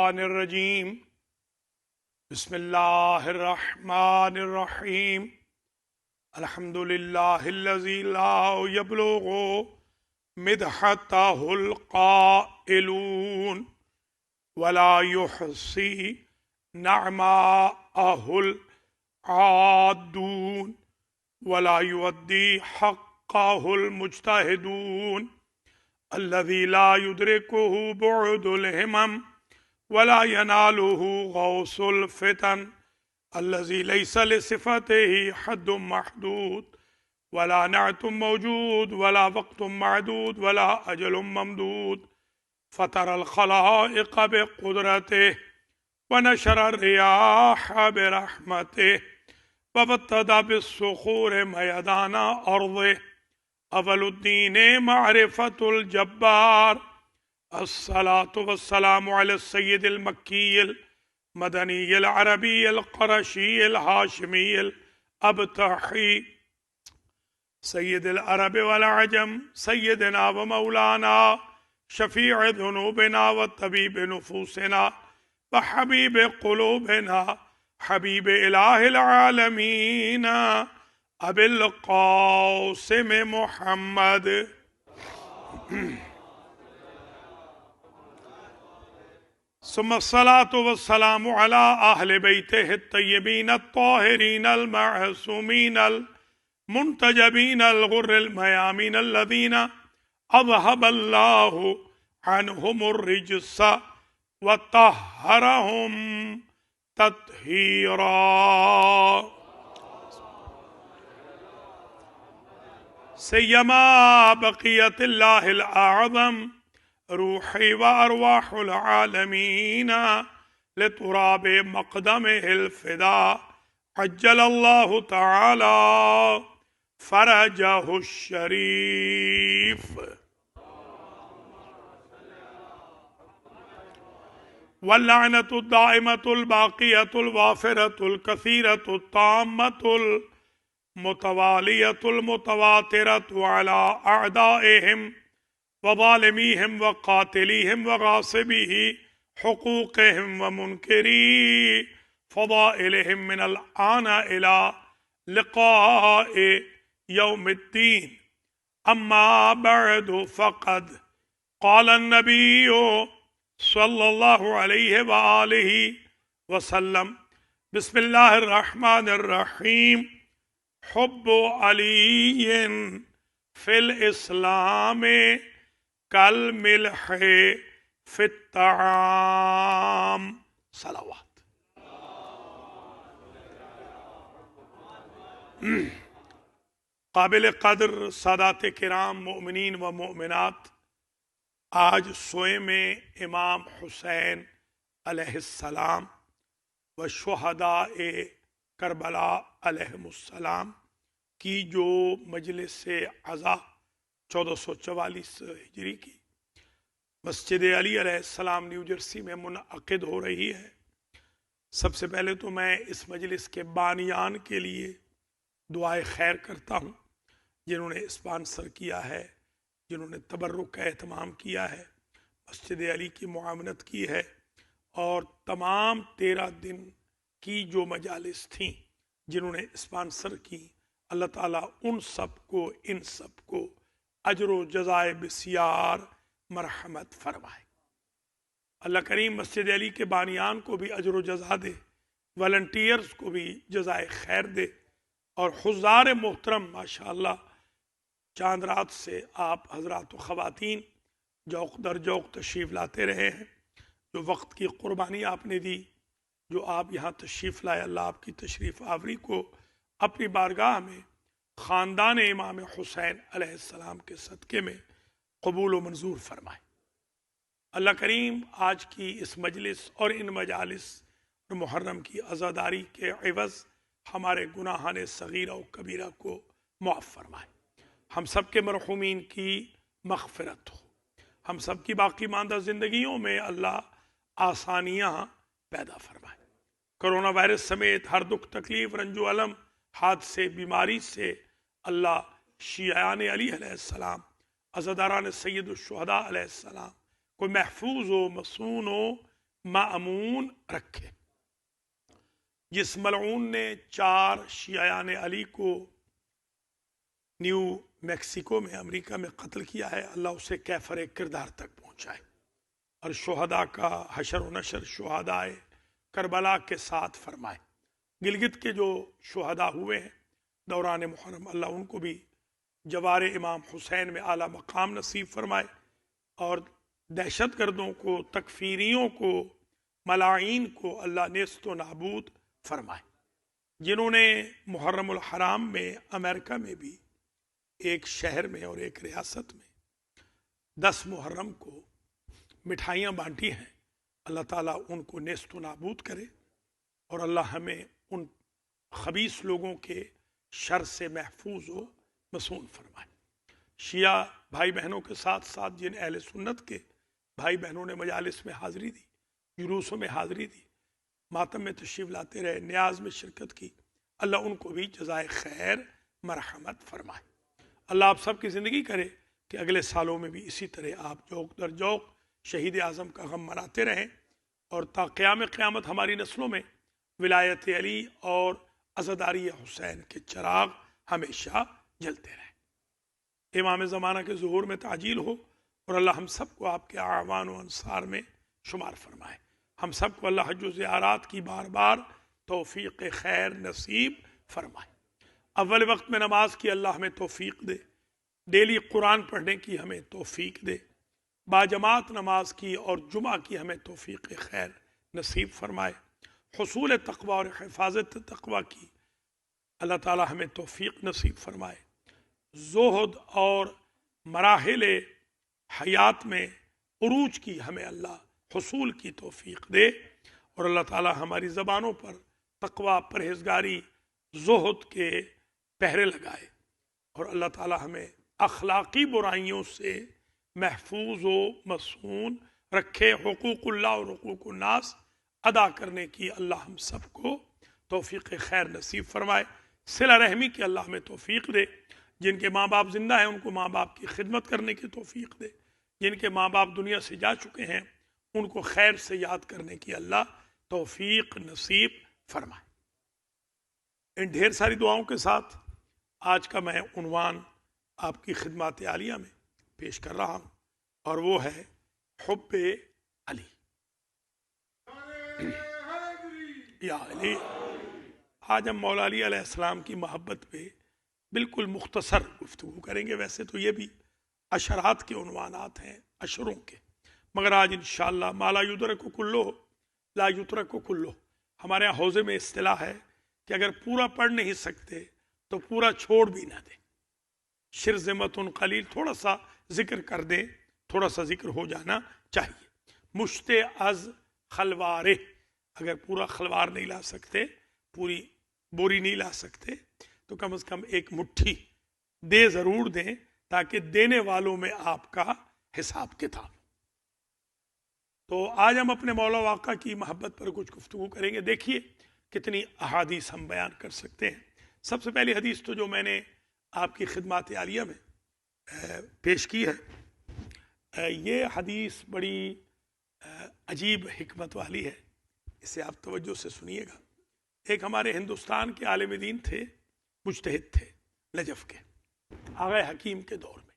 الشیطان الرجیم بسم اللہ الرحمن الرحیم الحمد للہ الذی لا یبلغ مدحتہ القائلون ولا یحصی نعماءہ العادون ولا یؤدی حقہ المجتہدون الذي لا يدركه بعد الهمم ولا يناله غوص الفتن الذي ليس لصفته حد محدود ولا نعت موجود ولا وقت معدود ولا أجل ممدود فطر الخلائق بقدرته ونشر الرياح برحمته وبتد بالصخور ميدان أرضه اول الدین معرفت الجبار الصلاة والسلام علی السید المکی المدنی العربی القرشی الہاشمی الابتحی سید العرب والعجم سیدنا و مولانا شفیع ذنوبنا و طبیب نفوسنا و حبیب قلوبنا حبیب الہ العالمین ابی القاسم محمد ثم الصلاة والسلام على اہل بیتہ الطیبین الطاہرین المعصومین المنتجبین الغر المیامین الذین اذهب اللہ عنہم الرجس وطہرہم تطہیرا سیما بقیت اللہ الاعظم روحی و ارواح العالمین لتراب مقدمہ الفدا عجل اللہ تعالی فرجہ الشریف واللعنۃ الدائمۃ الباقیۃ الوافرۃ الکثیرۃ التامۃ متوالیۃ المتواترۃ علی اعدائہم وظالمیہم وقاتلیہم وغاصبی حقوقہم ومنکری فضائلہم من الآن الی لقاء یوم الدین اما بعد فقد قال النبی صلی اللہ علیہ وآلہ وسلم بسم اللہ الرحمن الرحیم حب علی فی الاسلام کالملح فی الطعام صلوات قابل قدر سادات کرام مؤمنین و مؤمنات، آج سوئم امام حسین علیہ السلام و شہداء کربلا علیہم السلام کی جو مجلس عزا 1444 ہجری کی مسجد علی علیہ السلام نیو جرسی میں منعقد ہو رہی ہے، سب سے پہلے تو میں اس مجلس کے بانیان کے لیے دعائے خیر کرتا ہوں، جنہوں نے اسپانسر کیا ہے، جنہوں نے تبرک کا اہتمام کیا ہے، مسجد علی کی معاونت کی ہے، اور تمام 13 دن کی جو مجالس تھیں جنہوں نے اسپانسر کی، اللہ تعالیٰ ان سب کو اجر و جزائے بسیار مرحمت فرمائے۔ اللہ کریم مسجد علی کے بانیان کو بھی اجر و جزا دے، والنٹیئرز کو بھی جزائے خیر دے، اور حضار محترم ماشاءاللہ چاند رات سے آپ حضرات و خواتین جوق در جوق تشریف لاتے رہے ہیں، جو وقت کی قربانی آپ نے دی، جو آپ یہاں تشریف لائے، اللہ آپ کی تشریف آوری کو اپنی بارگاہ میں خاندان امام حسین علیہ السلام کے صدقے میں قبول و منظور فرمائے۔ اللہ کریم آج کی اس مجلس اور ان مجالس محرم کی عزاداری کے عوض ہمارے گناہان صغیرہ و کبیرہ کو معاف فرمائے، ہم سب کے مرحومین کی مغفرت ہو، ہم سب کی باقی ماندہ زندگیوں میں اللہ آسانیاں پیدا فرمائے۔ کرونا وائرس سمیت ہر دکھ تکلیف رنج و علم حادثے بیماری سے اللہ شیعان علی علیہ السلام عزاداران سید الشہداء علیہ السلام کو محفوظ و مصون و مأمون رکھے۔ جس ملعون نے 4 شیعیان علی کو نیو میکسیکو میں امریکہ میں قتل کیا ہے، اللہ اسے کیفر کردار تک پہنچائے اور شہداء کا حشر و نشر شہداء کربلا کے ساتھ فرمائے۔ گلگت کے جو شہداء ہوئے ہیں دوران محرم، اللہ ان کو بھی جوار امام حسین میں اعلیٰ مقام نصیب فرمائے، اور دہشت گردوں کو، تکفیریوں کو، ملاعین کو اللہ نیست و نابود فرمائے۔ جنہوں نے محرم الحرام میں امریکہ میں بھی ایک شہر میں اور ایک ریاست میں 10 محرم کو مٹھائیاں بانٹی ہیں، اللہ تعالیٰ ان کو نیست و نابود کرے، اور اللہ ہمیں ان خبیث لوگوں کے شر سے محفوظ و مصون فرمائے۔ شیعہ بھائی بہنوں کے ساتھ ساتھ جن اہل سنت کے بھائی بہنوں نے مجالس میں حاضری دی، جلوسوں میں حاضری دی، ماتم میں تشریف لاتے رہے، نیاز میں شرکت کی، اللہ ان کو بھی جزائے خیر مرحمت فرمائے۔ اللہ آپ سب کی زندگی کرے کہ اگلے سالوں میں بھی اسی طرح آپ جوق در جوق شہید اعظم کا غم مناتے رہیں، اور تا قیام قیامت ہماری نسلوں میں ولایت علی اور عزاداری حسین کے چراغ ہمیشہ جلتے رہیں۔ امام زمانہ کے ظہور میں تعجیل ہو، اور اللہ ہم سب کو آپ کے اعوان و انصار میں شمار فرمائے۔ ہم سب کو اللہ حج و زیارات کی بار بار توفیق خیر نصیب فرمائے۔ اول وقت میں نماز کی اللہ ہمیں توفیق دے، ڈیلی قرآن پڑھنے کی ہمیں توفیق دے، باجماعت نماز کی اور جمعہ کی ہمیں توفیق خیر نصیب فرمائے، حصول تقوی اور حفاظت تقوی کی اللہ تعالی ہمیں توفیق نصیب فرمائے، زہد اور مراحل حیات میں عروج کی ہمیں اللہ حصول کی توفیق دے، اور اللہ تعالی ہماری زبانوں پر تقوی، پرہیزگاری، زہد کے پہرے لگائے، اور اللہ تعالی ہمیں اخلاقی برائیوں سے محفوظ و مصون رکھے، حقوق اللہ اور حقوق الناس ادا کرنے کی اللہ ہم سب کو توفیق خیر نصیب فرمائے۔ صلہ رحمی کی اللہ ہمیں توفیق دے، جن کے ماں باپ زندہ ہیں ان کو ماں باپ کی خدمت کرنے کی توفیق دے، جن کے ماں باپ دنیا سے جا چکے ہیں ان کو خیر سے یاد کرنے کی اللہ توفیق نصیب فرمائے۔ ان ڈھیر ساری دعاؤں کے ساتھ آج کا میں عنوان آپ کی خدمات عالیہ میں پیش کر رہا ہوں، اور وہ ہے حب علی۔ یا علی۔ آج ہم مولا علی علیہ السلام کی محبت پہ بالکل مختصر گفتگو کریں گے۔ ویسے تو یہ بھی عشرات کے عنوانات ہیں، عشروں کے، مگر آج انشاءاللہ ما لا یدرک کلہ لا یترک کلہ، ہمارے یہاں حوزے میں اصطلاح ہے کہ اگر پورا پڑھ نہیں سکتے تو پورا چھوڑ بھی نہ دیں، شرذمۃ قلیل، تھوڑا سا ذکر کر دیں، تھوڑا سا ذکر ہو جانا چاہیے۔ مشت از خلوارے، اگر پورا خلوار نہیں لا سکتے، پوری بوری نہیں لا سکتے، تو کم از کم ایک مٹھی دے ضرور دیں، تاکہ دینے والوں میں آپ کا حساب کتاب۔ تو آج ہم اپنے مولا واقع کی محبت پر کچھ گفتگو کریں گے۔ دیکھیے کتنی احادیث ہم بیان کر سکتے ہیں۔ سب سے پہلی حدیث تو جو میں نے آپ کی خدمات عالیہ میں پیش کی ہے، یہ حدیث بڑی عجیب حکمت والی ہے، اسے آپ توجہ سے سنیے گا۔ ایک ہمارے ہندوستان کے عالم دین تھے، مجتہد تھے، نجف کے، آغا حکیم کے دور میں،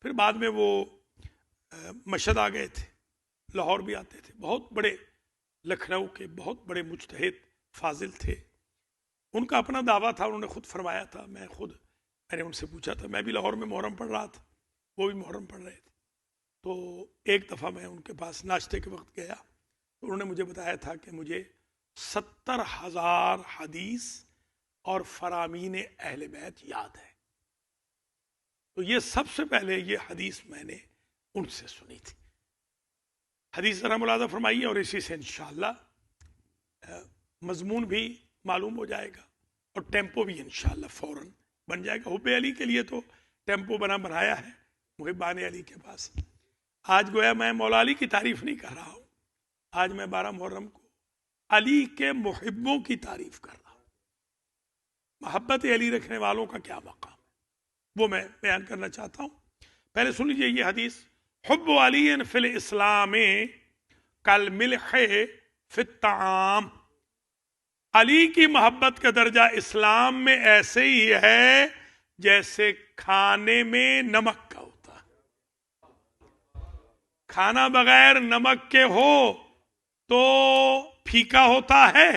پھر بعد میں وہ مشہد آ گئے تھے، لاہور بھی آتے تھے، بہت بڑے لکھنؤ کے بہت بڑے مجتہد فاضل تھے۔ ان کا اپنا دعویٰ تھا، انہوں نے خود فرمایا تھا، میں نے ان سے پوچھا تھا، میں بھی لاہور میں محرم پڑھ رہا تھا، وہ بھی محرم پڑھ رہے تھے، تو ایک دفعہ میں ان کے پاس ناشتے کے وقت گیا تو انہوں نے مجھے بتایا تھا کہ مجھے 70,000 حدیث اور فرامین اہل بیت یاد ہے۔ تو یہ سب سے پہلے یہ حدیث میں نے ان سے سنی تھی۔ حدیث ذرا ملاحظہ فرمائیے، اور اسی سے انشاءاللہ مضمون بھی معلوم ہو جائے گا، اور ٹیمپو بھی انشاءاللہ فوراً بن جائے گا۔ حب علی کے لیے تو ٹیمپو بنایا ہے محبان علی کے پاس۔ آج گویا میں مولا علی کی تعریف نہیں کر رہا ہوں، آج میں 12 محرم کو علی کے محبوں کی تعریف کر رہا ہوں۔ محبت علی رکھنے والوں کا کیا مقام ہے، وہ میں بیان کرنا چاہتا ہوں۔ پہلے سن لیجیے یہ حدیث، حب علی فی الاسلام کل ملح فی الطعام، علی کی محبت کا درجہ اسلام میں ایسے ہی ہے جیسے کھانے میں نمک کا ہوتا ہے۔ کھانا بغیر نمک کے ہو تو پھیکا ہوتا ہے،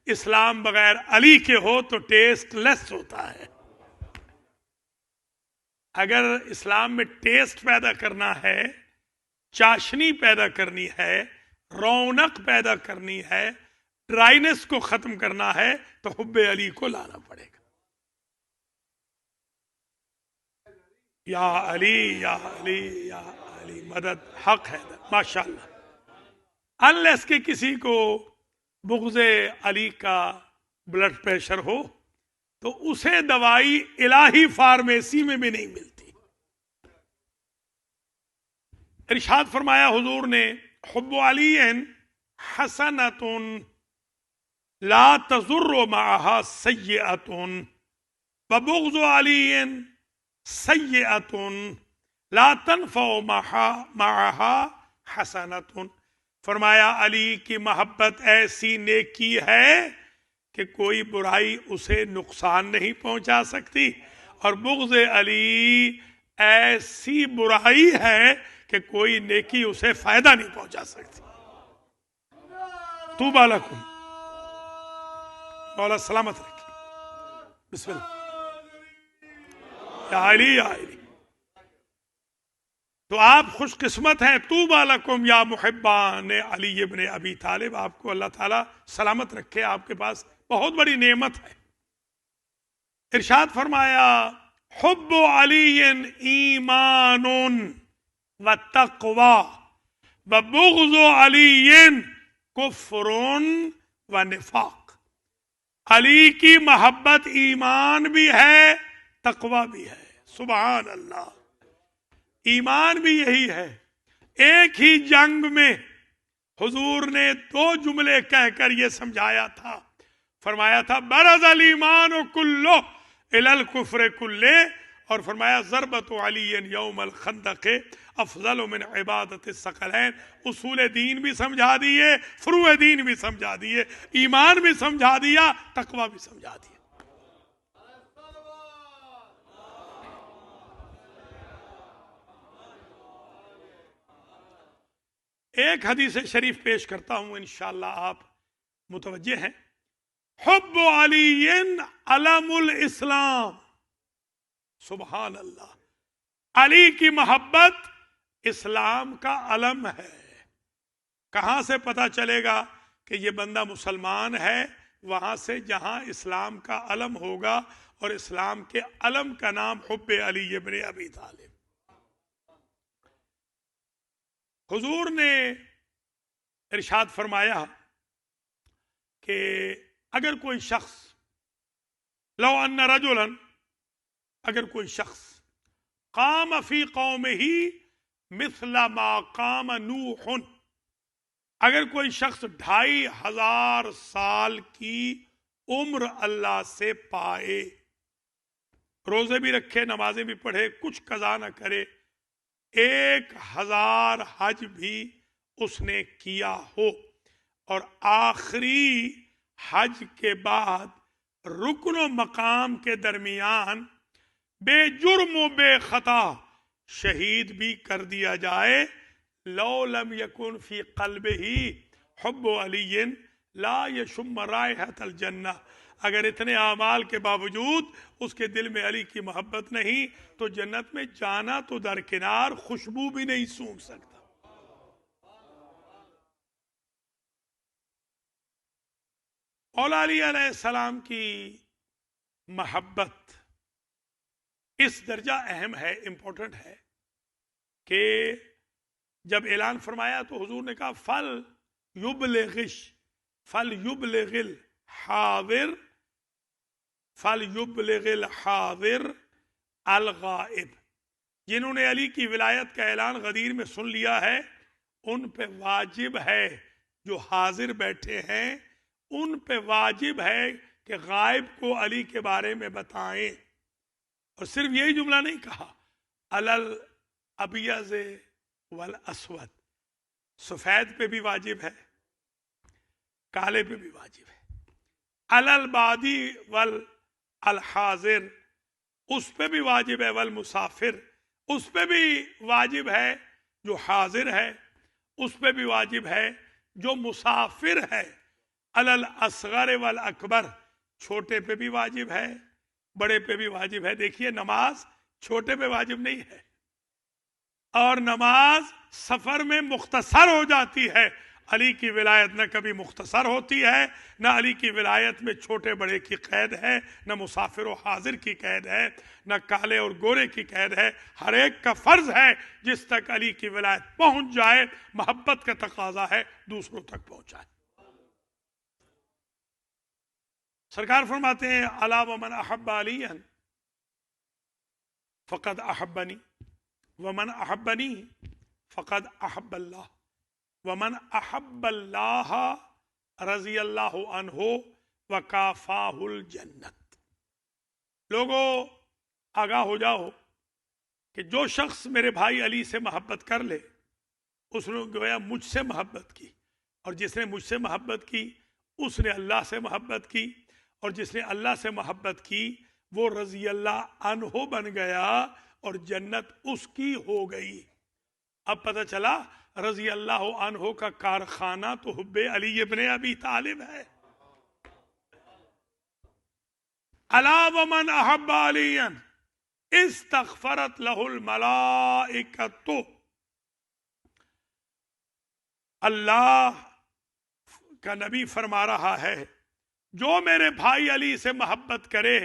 اسلام بغیر علی کے ہو تو ٹیسٹ لیس ہوتا ہے۔ اگر اسلام میں ٹیسٹ پیدا کرنا ہے، چاشنی پیدا کرنی ہے، رونق پیدا کرنی ہے، ڈرائینس کو ختم کرنا ہے تو حب علی کو لانا پڑے گا۔ یا علی یا علی یا علی مدد حق ہے ماشاءاللہ۔ انلیس کہ کسی کو بغض علی کا بلڈ پریشر ہو تو اسے دوائی الہی فارمیسی میں بھی نہیں ملتی۔ ارشاد فرمایا حضور نے، حب علی حسنۃ لا تضر معها سیئۃ وبغض علی سیئۃ لا تنفع معها حسنۃ۔ فرمایا علی کی محبت ایسی نیکی ہے کہ کوئی برائی اسے نقصان نہیں پہنچا سکتی، اور بغض علی ایسی برائی ہے کہ کوئی نیکی اسے فائدہ نہیں پہنچا سکتی۔ طوبی لکم، مولا سلامت رکھے۔ بسم اللہ۔ یا علی یا علی، تو آپ خوش قسمت ہیں۔ طوبی لکم یا محبان علی ابن ابی طالب، آپ کو اللہ تعالیٰ سلامت رکھے، آپ کے پاس بہت بڑی نعمت ہے۔ ارشاد فرمایا، حب علی ایمان و تقوی و بغض علی کفر و نفاق۔ علی کی محبت ایمان بھی ہے، تقوی بھی ہے۔ سبحان اللہ، ایمان بھی یہی ہے۔ ایک ہی جنگ میں حضور نے دو جملے کہہ کر یہ سمجھایا تھا، فرمایا تھا برز الایمان کلہ الی الکفر کلہ، اور فرمایا ضربۃ علی یوم الخندق افضل من عبادت الثقلین۔ اصول دین بھی سمجھا دیے، فروع دین بھی سمجھا دیے، ایمان بھی سمجھا دیا، تقوی بھی سمجھا دیا۔ ایک حدیث شریف پیش کرتا ہوں، انشاءاللہ آپ متوجہ ہیں۔ حب علی علم الاسلام، سبحان اللہ، علی کی محبت اسلام کا علم ہے۔ کہاں سے پتہ چلے گا کہ یہ بندہ مسلمان ہے؟ وہاں سے جہاں اسلام کا علم ہوگا، اور اسلام کے علم کا نام حب علی ابن ابی طالب۔ حضور نے ارشاد فرمایا کہ اگر کوئی شخص، لو ان رجلا، اگر کوئی شخص قام فی قومہ مثل ما قام نوح، اگر کوئی شخص 2500 سال کی عمر اللہ سے پائے، روزے بھی رکھے، نمازیں بھی پڑھے، کچھ قضا نہ کرے، 1000 حج بھی اس نے کیا ہو، اور آخری حج کے بعد رکن و مقام کے درمیان بے جرم و بے خطا شہید بھی کر دیا جائے، لو لم یکن فی قلبہ حب علی لا یشم رائحۃ الجنہ، اگر اتنے اعمال کے باوجود اس کے دل میں علی کی محبت نہیں تو جنت میں جانا تو درکنار، خوشبو بھی نہیں سونگھ سکتا۔ مولا علی علیہ السلام کی محبت اس درجہ اہم ہے، امپورٹنٹ ہے، کہ جب اعلان فرمایا تو حضور نے کہا فل یبلغ الحاضر الغائب، جنہوں نے علی کی ولایت کا اعلان غدیر میں سن لیا ہے ان پہ واجب ہے، جو حاضر بیٹھے ہیں ان پہ واجب ہے کہ غائب کو علی کے بارے میں بتائیں۔ اور صرف یہی جملہ نہیں کہا، الل ابیض والاسود، سفید پہ بھی واجب ہے، کالے پہ بھی واجب ہے. الالبادی والحاضر اس پہ بھی واجب ہے، والمسافر اس پہ بھی واجب ہے جو حاضر ہے، اس پہ بھی واجب ہے جو مسافر ہے. الاصغر والاکبر چھوٹے پہ بھی واجب ہے، بڑے پہ بھی واجب ہے. دیکھیے نماز چھوٹے پہ واجب نہیں ہے، اور نماز سفر میں مختصر ہو جاتی ہے. علی کی ولایت نہ کبھی مختصر ہوتی ہے، نہ علی کی ولایت میں چھوٹے بڑے کی قید ہے، نہ مسافر و حاضر کی قید ہے، نہ کالے اور گورے کی قید ہے. ہر ایک کا فرض ہے جس تک علی کی ولایت پہنچ جائے، محبت کا تقاضا ہے دوسروں تک پہنچائے. سرکار فرماتے ہیں الا ومن احب علی فقد احبنی ومن احبنی فقد احب اللہ ومن احب اللہ رضی اللہ عنہ وکافاہ الجنت. لوگوں آگاہ ہو جاؤ کہ جو شخص میرے بھائی علی سے محبت کر لے اس نے گویا مجھ سے محبت کی، اور جس نے مجھ سے محبت کی اس نے اللہ سے محبت کی، اور جس نے اللہ سے محبت کی وہ رضی اللہ عنہ بن گیا اور جنت اس کی ہو گئی. اب پتہ چلا رضی اللہ عنہ کا کارخانہ تو حب علی ابن ابی طالب ہے. الا ومن احب علی استغفرت لہ الملائکۃ. اللہ کا نبی فرما رہا ہے جو میرے بھائی علی سے محبت کرے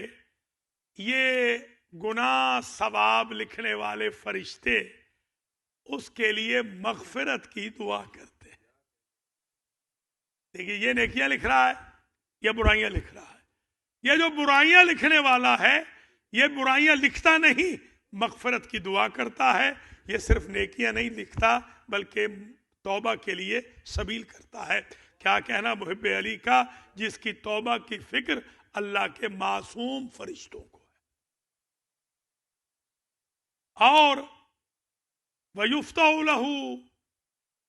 یہ گناہ ثواب لکھنے والے فرشتے اس کے لیے مغفرت کی دعا کرتے ہیں. دیکھیے یہ نیکیاں لکھ رہا ہے یا برائیاں لکھ رہا ہے؟ یہ جو برائیاں لکھنے والا ہے یہ برائیاں لکھتا نہیں، مغفرت کی دعا کرتا ہے. یہ صرف نیکیاں نہیں لکھتا بلکہ توبہ کے لیے سبیل کرتا ہے. کیا کہنا محب علی کا جس کی توبہ کی فکر اللہ کے معصوم فرشتوں کو ہے. اور وَيُفْتَحُ لَهُ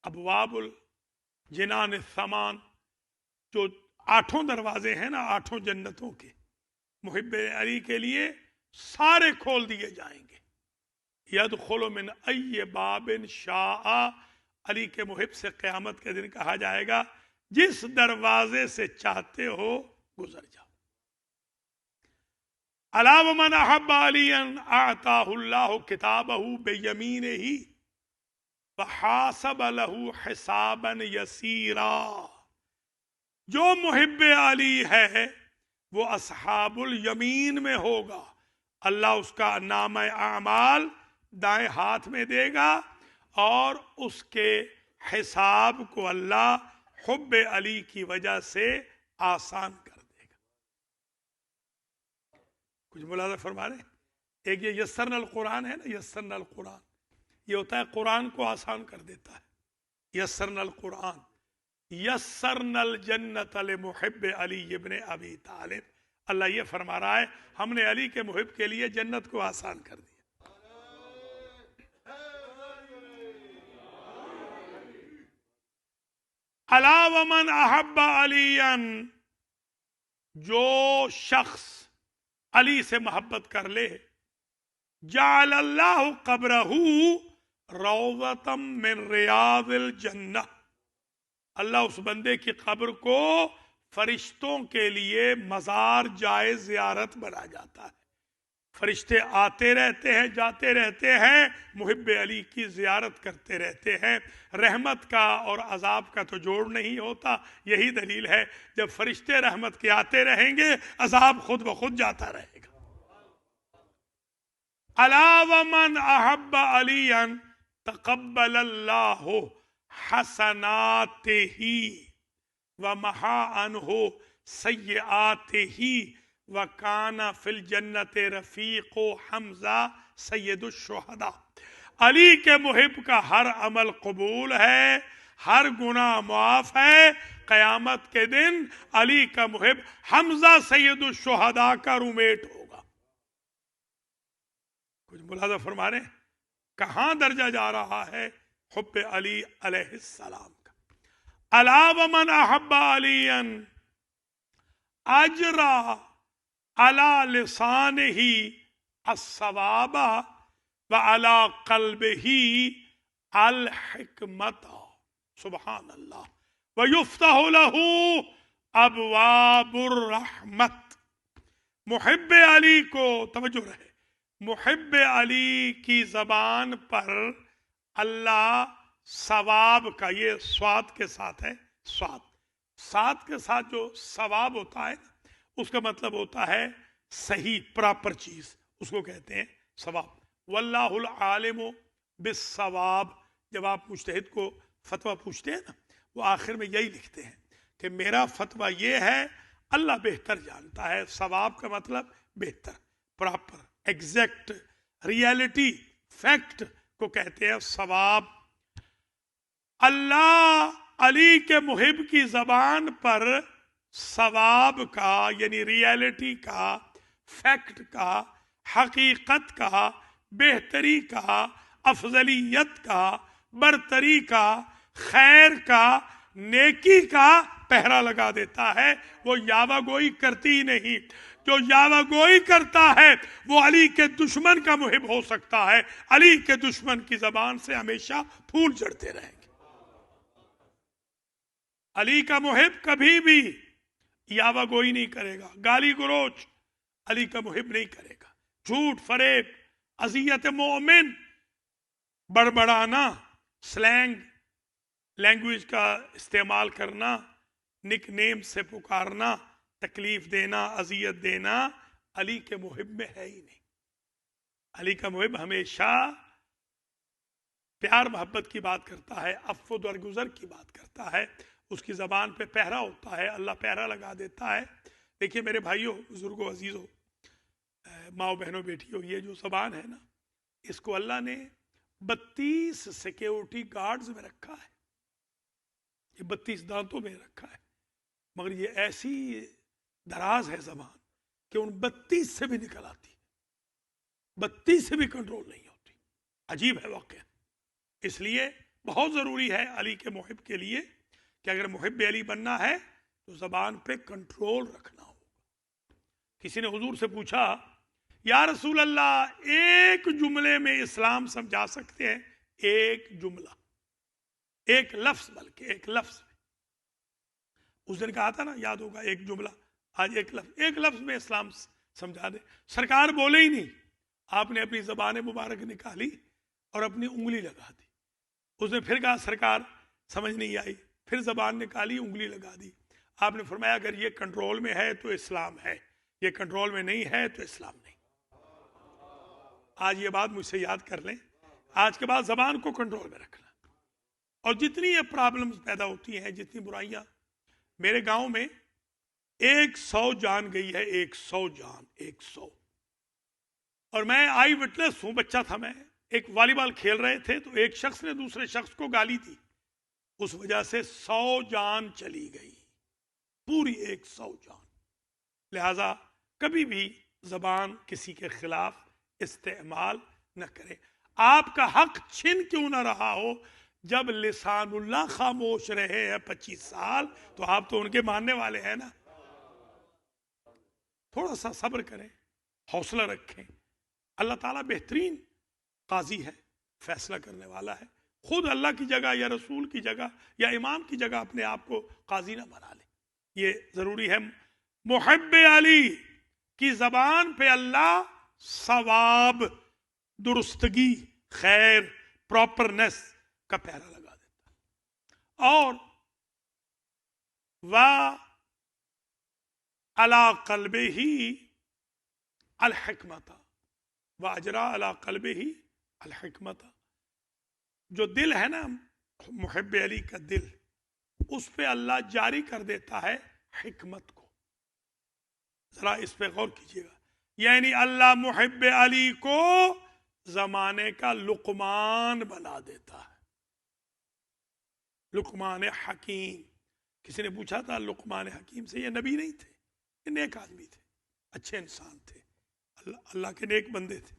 أَبْوَابُ الْجِنَانِ الثَّمَانِ، جو 8 دروازے ہیں نا 8 جنتوں کے، محب علی کے لیے سارے کھول دیے جائیں گے. يَدْخُلُ مِنْ أَيِّ بَابٍ شَاءَ، علی کے محب سے قیامت کے دن کہا جائے گا جس دروازے سے چاہتے ہو گزر جاؤ. الا ومن احب علیا اعطاہ اللہ کتابہ بیمینہ وحاسب له حسابا یسیرا. جو محب علی ہے وہ اصحاب الیمین میں ہوگا، اللہ اس کا نامہ اعمال دائیں ہاتھ میں دے گا اور اس کے حساب کو اللہ حب علی کی وجہ سے آسان کر دے گا. کچھ ملاحظہ فرما رہے ہیں؟ ایک یہ یسرنا القرآن ہے نا، یسرنا القرآن یہ ہوتا ہے قرآن کو آسان کر دیتا ہے. یسرنا القرآن، یسرنا الجنت لمحب علی ابن ابی طالب. اللہ یہ فرما رہا ہے ہم نے علی کے محب کے لیے جنت کو آسان کر دیا. الا ومن احب علیا، جو شخص علی سے محبت کر لے جعل اللہ قبرہ روضۃ من ریاض الجنہ، اللہ اس بندے کی قبر کو فرشتوں کے لیے مزار جائے زیارت بنا جاتا ہے. فرشتے آتے رہتے ہیں جاتے رہتے ہیں، محب علی کی زیارت کرتے رہتے ہیں. رحمت کا اور عذاب کا تو جوڑ نہیں ہوتا. یہی دلیل ہے جب فرشتے رحمت کے آتے رہیں گے عذاب خود بخود جاتا رہے گا. الا ومن احب علیا تقبل اللہ حسناتہ ومحا عنہ سیئاتہ وکان فی الجنت رفیق حمزہ سید الشہداء. علی کے محب کا ہر عمل قبول ہے، ہر گناہ معاف ہے. قیامت کے دن علی کا محب حمزہ سید الشہداء کا رومیٹ ہوگا. کچھ ملاحظہ فرما رہے ہیں کہاں درجہ جا رہا ہے حب علی علیہ السلام کا. الا ومن احب علیا اجرا علی لسانہ الصواب وعلی قلبہ الحکمت. سبحان اللہ. ویفتح لہ ابواب الرحمت. محب علی کو توجہ رہے، محب علی کی زبان پر اللہ ثواب کا، یہ سواد کے ساتھ ہے، سواد کے ساتھ جو ثواب ہوتا ہے اس کا مطلب ہوتا ہے صحیح پراپر چیز، اس کو کہتے ہیں ثواب. واللہ العالم بالصواب. جب آپ مجتہد کو فتویٰ پوچھتے ہیں نا، وہ آخر میں یہی لکھتے ہیں کہ میرا فتویٰ یہ ہے، اللہ بہتر جانتا ہے. ثواب کا مطلب بہتر، پراپر، ایگزیکٹ، ریالٹی، فیکٹ کو کہتے ہیں ثواب. اللہ علی کے محب کی زبان پر ثواب کا یعنی ریالٹی کا، فیکٹ کا، حقیقت کا، بہتری کا، افضلیت کا، برتری کا، خیر کا، نیکی کا پہرا لگا دیتا ہے. وہ یاوہ گوئی کرتی نہیں. جو یاوہ گوئی کرتا ہے وہ علی کے دشمن کا محب ہو سکتا ہے. علی کے دشمن کی زبان سے ہمیشہ پھول جھڑتے رہیں گے. علی کا محب کبھی بھی یاوہ گوئی نہیں کرے گا، گالی گلوچ علی کا محب نہیں کرے گا. جھوٹ، فریب، اذیت مومن، بڑبڑانا، سلینگ لینگویج کا استعمال کرنا، نک نیم سے پکارنا، تکلیف دینا، اذیت دینا علی کے محب میں ہے ہی نہیں. علی کا محب ہمیشہ پیار محبت کی بات کرتا ہے، عفو درگزر کی بات کرتا ہے. اس کی زبان پہ پہرا ہوتا ہے، اللہ پہرا لگا دیتا ہے. دیکھیے میرے بھائیوں، بزرگوں، عزیزوں، ماؤ بہنوں، بیٹیوں، یہ جو زبان ہے نا، اس کو اللہ نے 32 سیکیورٹی گارڈز میں رکھا ہے. یہ 32 دانتوں میں رکھا ہے، مگر یہ ایسی دراز ہے زبان کہ ان 32 سے بھی نکل آتی ہے، 32 سے بھی کنٹرول نہیں ہوتی. عجیب ہے واقعہ. اس لیے بہت ضروری ہے علی کے محب کے لیے کہ اگر محب علی بننا ہے تو زبان پہ کنٹرول رکھنا ہوگا. کسی نے حضور سے پوچھا، یا رسول اللہ، ایک جملے میں اسلام سمجھا سکتے ہیں؟ ایک جملہ، ایک لفظ، بلکہ ایک لفظ میں. اس دن کہا تھا نا، یاد ہوگا، ایک جملہ. آج ایک لفظ میں اسلام سمجھا دے. سرکار بولے ہی نہیں، آپ نے اپنی زبان مبارک نکالی اور اپنی انگلی لگا دی. اس نے پھر کہا سرکار سمجھ نہیں آئی، پھر زبان نکالی، انگلی لگا دی. آپ نے فرمایا اگر یہ کنٹرول میں ہے تو اسلام ہے، یہ کنٹرول میں نہیں ہے تو اسلام نہیں. آج یہ بات مجھ سے یاد کر لیں، آج کے بعد زبان کو کنٹرول میں رکھنا. اور جتنی یہ پرابلمز پیدا ہوتی ہیں، جتنی برائیاں، میرے گاؤں میں 100 جان گئی ہے، 100 جان، 100. اور میں آئی وٹنس ہوں، بچہ تھا میں. ایک والی بال کھیل رہے تھے تو ایک شخص نے دوسرے شخص کو گالی دی، اس وجہ سے 100 جان چلی گئی، پوری 100 جان. لہذا کبھی بھی زبان کسی کے خلاف استعمال نہ کرے. آپ کا حق چھن کیوں نہ رہا ہو، جب لسان اللہ خاموش رہے ہیں 25 سال تو آپ تو ان کے ماننے والے ہیں نا. تھوڑا سا صبر کریں، حوصلہ رکھیں. اللہ تعالیٰ بہترین قاضی ہے، فیصلہ کرنے والا ہے. خود اللہ کی جگہ یا رسول کی جگہ یا امام کی جگہ اپنے آپ کو قاضی نہ بنا لیں. یہ ضروری ہے. محب علی کی زبان پہ اللہ ثواب، درستگی، خیر، پراپرنس کا پہرا لگا دیتا ہے. اور علی قلبہ الحکمت، واجرا علی قلبہ الحکمت. جو دل ہے نا محب علی کا دل، اس پہ اللہ جاری کر دیتا ہے حکمت کو. ذرا اس پہ غور کیجیے گا. یعنی اللہ محب علی کو زمانے کا لقمان بنا دیتا ہے. لقمان حکیم. کسی نے پوچھا تھا لقمان حکیم سے، یہ نبی نہیں تھے، یہ نیک آدمی تھے، اچھے انسان تھے، اللہ کے نیک بندے تھے.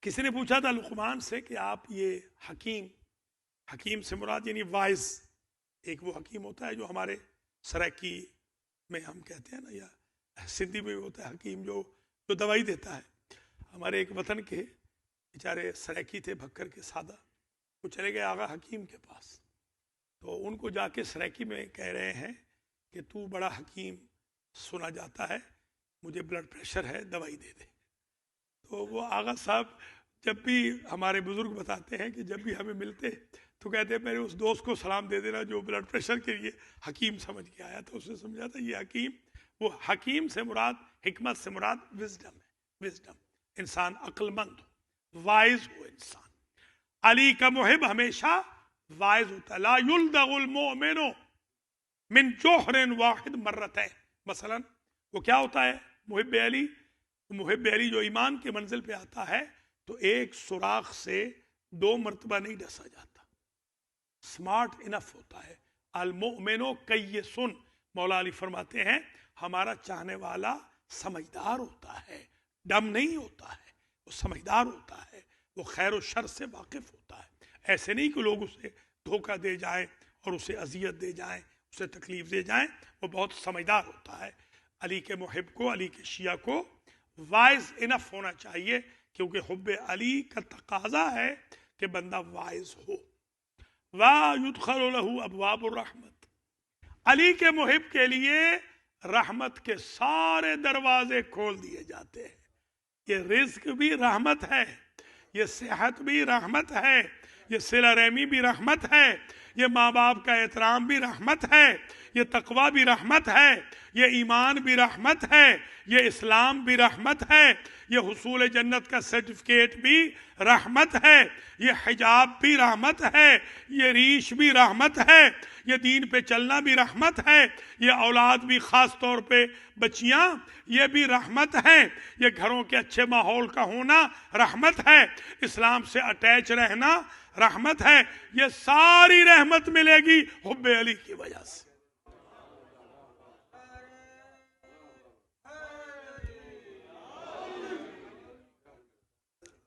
کسی نے پوچھا تھا لقمان سے کہ آپ یہ حکیم حکیم سے مراد یعنی وائز. ایک وہ حکیم ہوتا ہے جو ہمارے سرائکی میں ہم کہتے ہیں نا، یا سندھی میں ہوتا ہے حکیم جو دوائی دیتا ہے. ہمارے ایک وطن کے بیچارے سرائکی تھے، بھکر کے سادہ، وہ چلے گئے آغا حکیم کے پاس. تو ان کو جا کے سرائکی میں کہہ رہے ہیں کہ تو بڑا حکیم سنا جاتا ہے، مجھے بلڈ پریشر ہے، دوائی دے دے. تو وہ آغا صاحب جب بھی ہمارے بزرگ بتاتے ہیں کہ جب بھی ہمیں ملتے تو کہتے ہیں میرے اس دوست کو سلام دے دینا جو بلڈ پریشر کے لیے حکیم سمجھ کے آیا. تو اس نے سمجھا تھا یہ حکیم، وہ حکیم سے مراد، حکمت سے مراد وزڈم ہے. وزڈم، انسان عقل مند ہو، وائز ہو انسان. علی کا محب ہمیشہ وائز ہوتا ہے. لا یلدغ المؤمن من جوہر واحد مرتين. مثلا وہ کیا ہوتا ہے محب علی؟ محب علی جو ایمان کے منزل پہ آتا ہے تو ایک سوراخ سے 2 مرتبہ نہیں ڈسا جاتا، سمارٹ انف ہوتا ہے. المؤمن کیس، مولا علی فرماتے ہیں ہمارا چاہنے والا سمجھدار ہوتا ہے، ڈم نہیں ہوتا ہے، وہ سمجھدار ہوتا ہے، وہ خیر و شر سے واقف ہوتا ہے. ایسے نہیں کہ لوگ اسے دھوکہ دے جائیں اور اسے اذیت دے جائیں، اسے تکلیف دے جائیں. وہ بہت سمجھدار ہوتا ہے. علی کے محب کو، علی کے شیعہ کو وائز انف ہونا چاہیے، کیونکہ حب علی کا تقاضا ہے کہ بندہ وائز ہو. وَيُدْخَلُ لَهُ أَبْوَابُ الرَّحْمَةِ. علی کے محب کے لیے رحمت کے سارے دروازے کھول دیے جاتے ہیں. یہ رزق بھی رحمت ہے، یہ صحت بھی رحمت ہے، یہ صلہ رحمی بھی رحمت ہے، یہ ماں باپ کا احترام بھی رحمت ہے، یہ تقوی بھی رحمت ہے، یہ ایمان بھی رحمت ہے، یہ اسلام بھی رحمت ہے، یہ حصول جنت کا سرٹیفکیٹ بھی رحمت ہے، یہ حجاب بھی رحمت ہے، یہ ریش بھی رحمت ہے، یہ دین پہ چلنا بھی رحمت ہے، یہ اولاد بھی خاص طور پہ بچیاں یہ بھی رحمت ہے، یہ گھروں کے اچھے ماحول کا ہونا رحمت ہے، اسلام سے اٹیچ رہنا رحمت ہے. یہ ساری رحمت ملے گی حب علی کی وجہ سے.